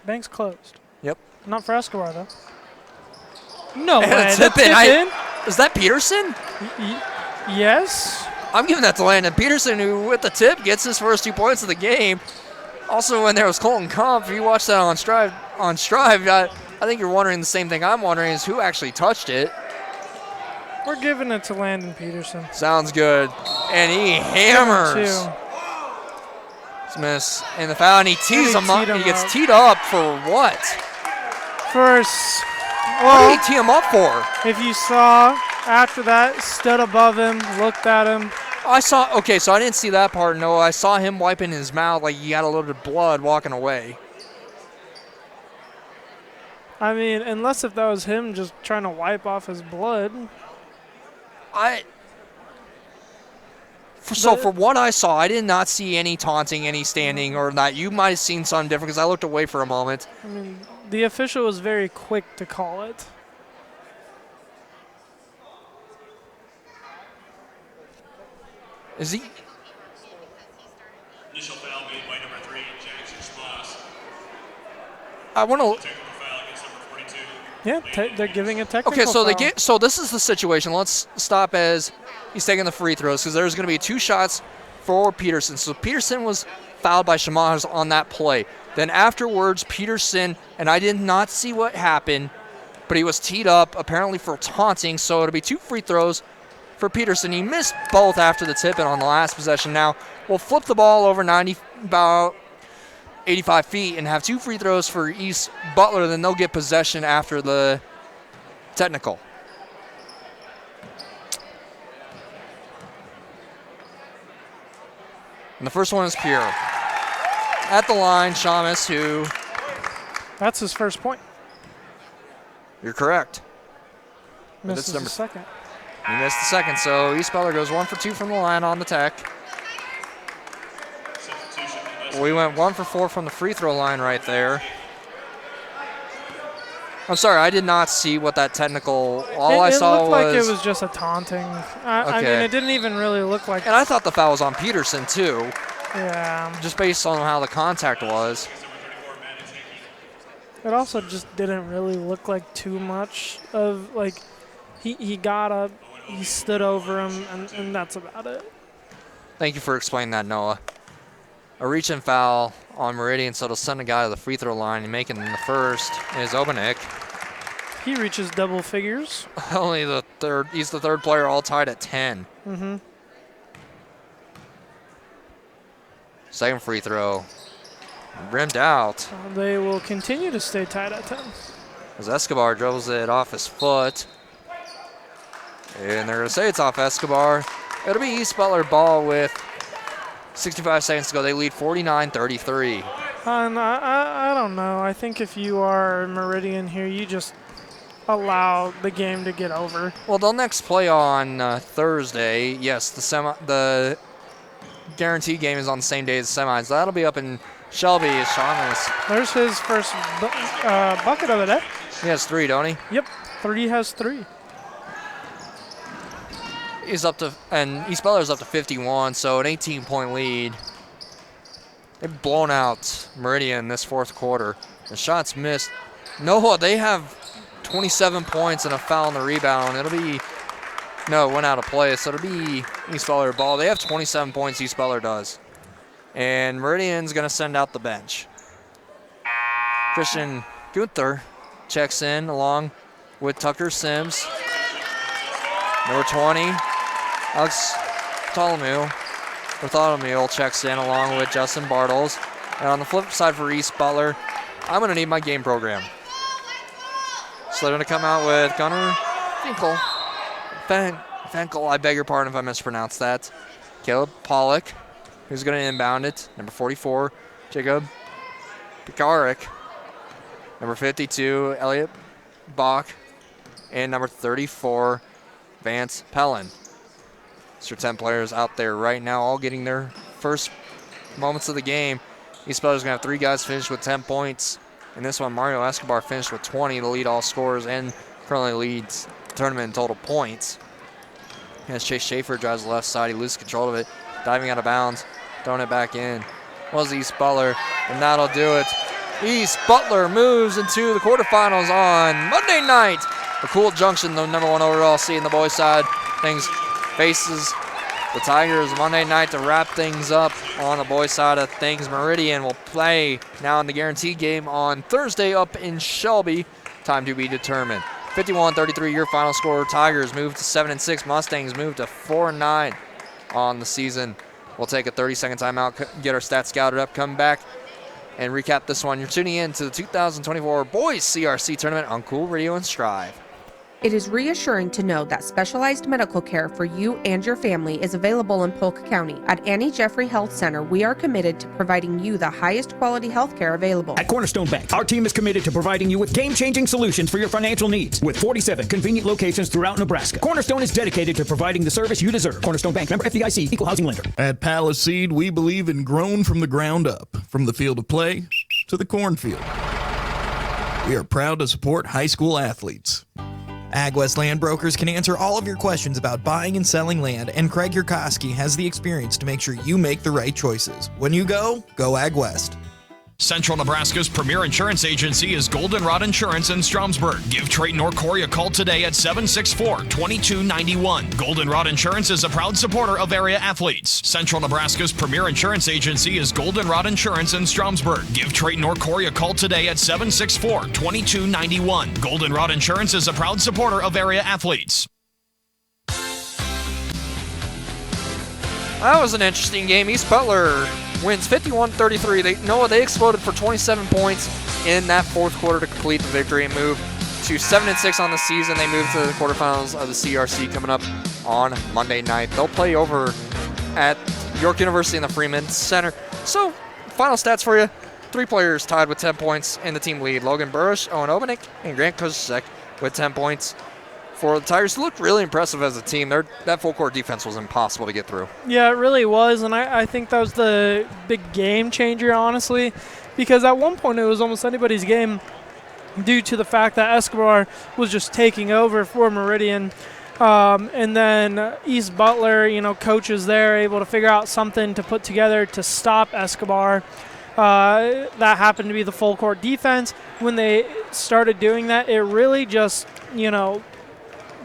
C: Bank's closed.
B: Yep.
C: Not for Escobar though. No way.
B: That's
C: That's
B: in. Is that Peterson?
C: Yes.
B: I'm giving that to Landon Peterson, who with the tip gets his first 2 points of the game. Also, when there was Colton Kump, if you watch that on Strive, I think you're wondering the same thing I'm wondering is who actually touched it.
C: We're giving it to Landon Peterson.
B: Sounds good. And he hammers Smith in the foul, and he tees him up. He gets teed up for what?
C: First.
B: What did he tee him up for?
C: If you saw after that, stood above him, looked at him.
B: I saw, okay, so I didn't see that part, no. I saw him wiping his mouth like he got a little bit of blood walking away.
C: I mean, unless if that was him just trying to wipe off his blood.
B: So for what I saw, I did not see any taunting, any standing, or that. You might have seen something different because I looked away for a moment.
C: I mean, the official was very quick to call it.
B: Is he?
L: Initial foul made by number 3, Jackson Schmoss.
B: I want to.
C: Yeah, they're giving a technical
B: Okay, so
C: foul.
B: So this is the situation. Let's stop as he's taking the free throws because there's going to be 2 shots for Peterson. So Peterson was fouled by Schmoss on that play. Then afterwards, Peterson, and I did not see what happened, but he was teed up apparently for taunting. So it'll be 2 free throws for Peterson. He missed both after the tip and on the last possession. Now we'll flip the ball over about 85 feet and have 2 free throws for East Butler. Then they'll get possession after the technical. And the first one is pure. At the line, Shamus, who...
C: That's his first point.
B: You're correct.
C: Misses the second.
B: He missed the second, so East Butler goes 1 for 2 from the line on the tech. We went 1 for 4 from the free throw line right there. I'm sorry, I did not see what that technical. All I saw
C: looked
B: was.
C: like it was just a taunting. I mean, it didn't even really look like.
B: And I thought the foul was on Peterson too.
C: Yeah.
B: Just based on how the contact was.
C: It also just didn't really look like too much of like. He got up, he stood over him, and that's about it.
B: Thank you for explaining that, Noah. A reach and foul on Meridian, so it'll send a guy to the free throw line and making the first is Obanik.
C: He reaches double figures.
B: Only the third. He's the third player, all tied at 10.
C: Mm-hmm.
B: Second free throw, rimmed out.
C: They will continue to stay tied at 10.
B: As Escobar dribbles it off his foot. And they're going to say it's off Escobar. It'll be East Butler ball with 65 seconds to go. They lead 49-33.
C: And I don't know. I think if you are Meridian here, you just allow the game to get over.
B: Well, they'll next play on Thursday. Yes, the guarantee game is on the same day as the semis. That'll be up in Shelby.
C: There's his first bucket of the day.
B: He has 3, don't he?
C: Yep, 3 has 3.
B: He's up to, and East Butler's up to 51, so an 18-point lead. They've blown out Meridian this fourth quarter. The shots missed. No, they have 27 points and a foul on the rebound. It'll be, no, it went out of play, so it'll be East Butler ball. They have 27 points, East Butler does. And Meridian's going to send out the bench. Christian Gunther checks in along with Sims. Number 20, Alex Bartholomew checks in along with Justin Bartles. And on the flip side for East Butler, I'm going to need my game program. So they're going to come out with Gunnar Finkel, I beg your pardon if I mispronounced that. Caleb Pollock, who's going to inbound it. Number 44, Jacob Pekarik. Number 52, Elliot Bach. And number 34, Vance Pellin. These are 10 players out there right now, all getting their first moments of the game. East Butler's going to have 3 guys finish with 10 points. In this one, Mario Escobar finished with 20 to lead all scorers, and currently leads the tournament in total points. As Chase Schaefer drives the left side, he loses control of it, diving out of bounds, throwing it back in. Was East Butler, and that'll do it. East Butler moves into the quarterfinals on Monday night. McCool Junction, the #1 overall seed in the boys' side, faces the Tigers Monday night to wrap things up on the boys' side of things. Meridian will play now in the guaranteed game on Thursday up in Shelby. Time to be determined. 51-33 your final score. Tigers move to 7-6. Mustangs move to 4-9 on the season. We'll take a 30-second timeout, get our stats scouted up, come back, and recap this one. You're tuning in to the 2024 Boys CRC Tournament on Cool Radio and Strive.
N: It is reassuring to know that specialized medical care for you and your family is available in Polk County. At Annie Jeffrey Health Center, we are committed to providing you the highest quality health care available.
D: At Cornerstone Bank, our team is committed to providing you with game-changing solutions for your financial needs. With 47 convenient locations throughout Nebraska, Cornerstone is dedicated to providing the service you deserve. Cornerstone Bank, member FDIC, equal housing lender.
G: At Palisade, we believe in grown from the ground up, from the field of play to the cornfield. We are proud to support high school athletes. AgWest Land Brokers can answer all of your questions about buying and selling land, and Craig Yurkowski has the experience to make sure you make the right choices. When you go AgWest.
M: Central Nebraska's premier insurance agency is Goldenrod Insurance in Stromsburg. Give Trayton or Corey a call today at 764-2291. Goldenrod Insurance is a proud supporter of area athletes. Central Nebraska's premier insurance agency is Goldenrod Insurance in Stromsburg. Give Trayton or Corey a call today at 764-2291. Goldenrod Insurance is a proud supporter of area athletes.
B: That was an interesting game. East Butler wins 51-33. They exploded for 27 points in that fourth quarter to complete the victory and move to 7-6 on the season. They move to the quarterfinals of the CRC coming up on Monday night. They'll play over at York University in the Freeman Center. So, final stats for you. 3 players tied with 10 points in the team lead. Logan Burrish, Owen Obenik, and Grant Kozusek with 10 points. For the Tigers, looked really impressive as a team. That full-court defense was impossible to get through.
C: Yeah, it really was, and I think that was the big game changer, honestly, because at one point it was almost anybody's game due to the fact that Escobar was just taking over for Meridian. And then East Butler, coaches there able to figure out something to put together to stop Escobar. That happened to be the full-court defense. When they started doing that, it really just,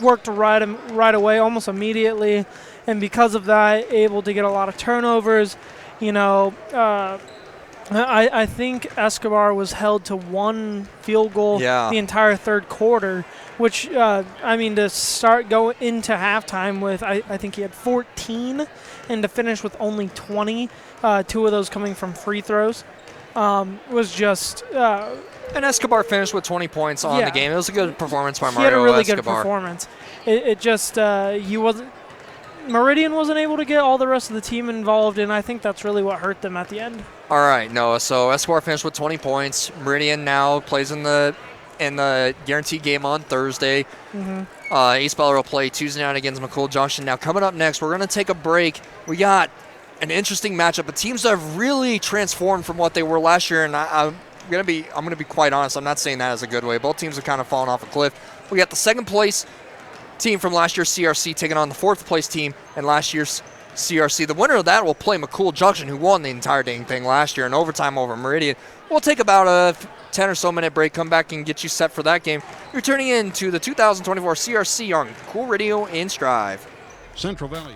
C: worked right away, almost immediately, and because of that, able to get a lot of turnovers. I think Escobar was held to 1 field goal the entire third quarter, which to go into halftime with, I think he had 14, and to finish with only 20, 2 of those coming from free throws, was just.
B: And Escobar finished with 20 points on the game. It was a good performance by Mario Escobar.
C: He had a really good performance. It just Meridian wasn't able to get all the rest of the team involved, and I think that's really what hurt them at the end.
B: All right, Noah. So Escobar finished with 20 points. Meridian now plays in the guaranteed game on Thursday. Mm-hmm. East Butler will play Tuesday night against McCool Junction. Now coming up next, we're going to take a break. We got an interesting matchup, but teams that have really transformed from what they were last year, and I'm going to be quite honest. I'm not saying that as a good way. Both teams have kind of fallen off a cliff. We got the second place team from last year's CRC taking on the fourth place team in last year's CRC. The winner of that will play McCool Junction, who won the entire dang thing last year in overtime over Meridian. We'll take about a 10 or so minute break, come back and get you set for that game. You're turning in to the 2024 CRC on Cool Radio and Strive.
T: Central Valley.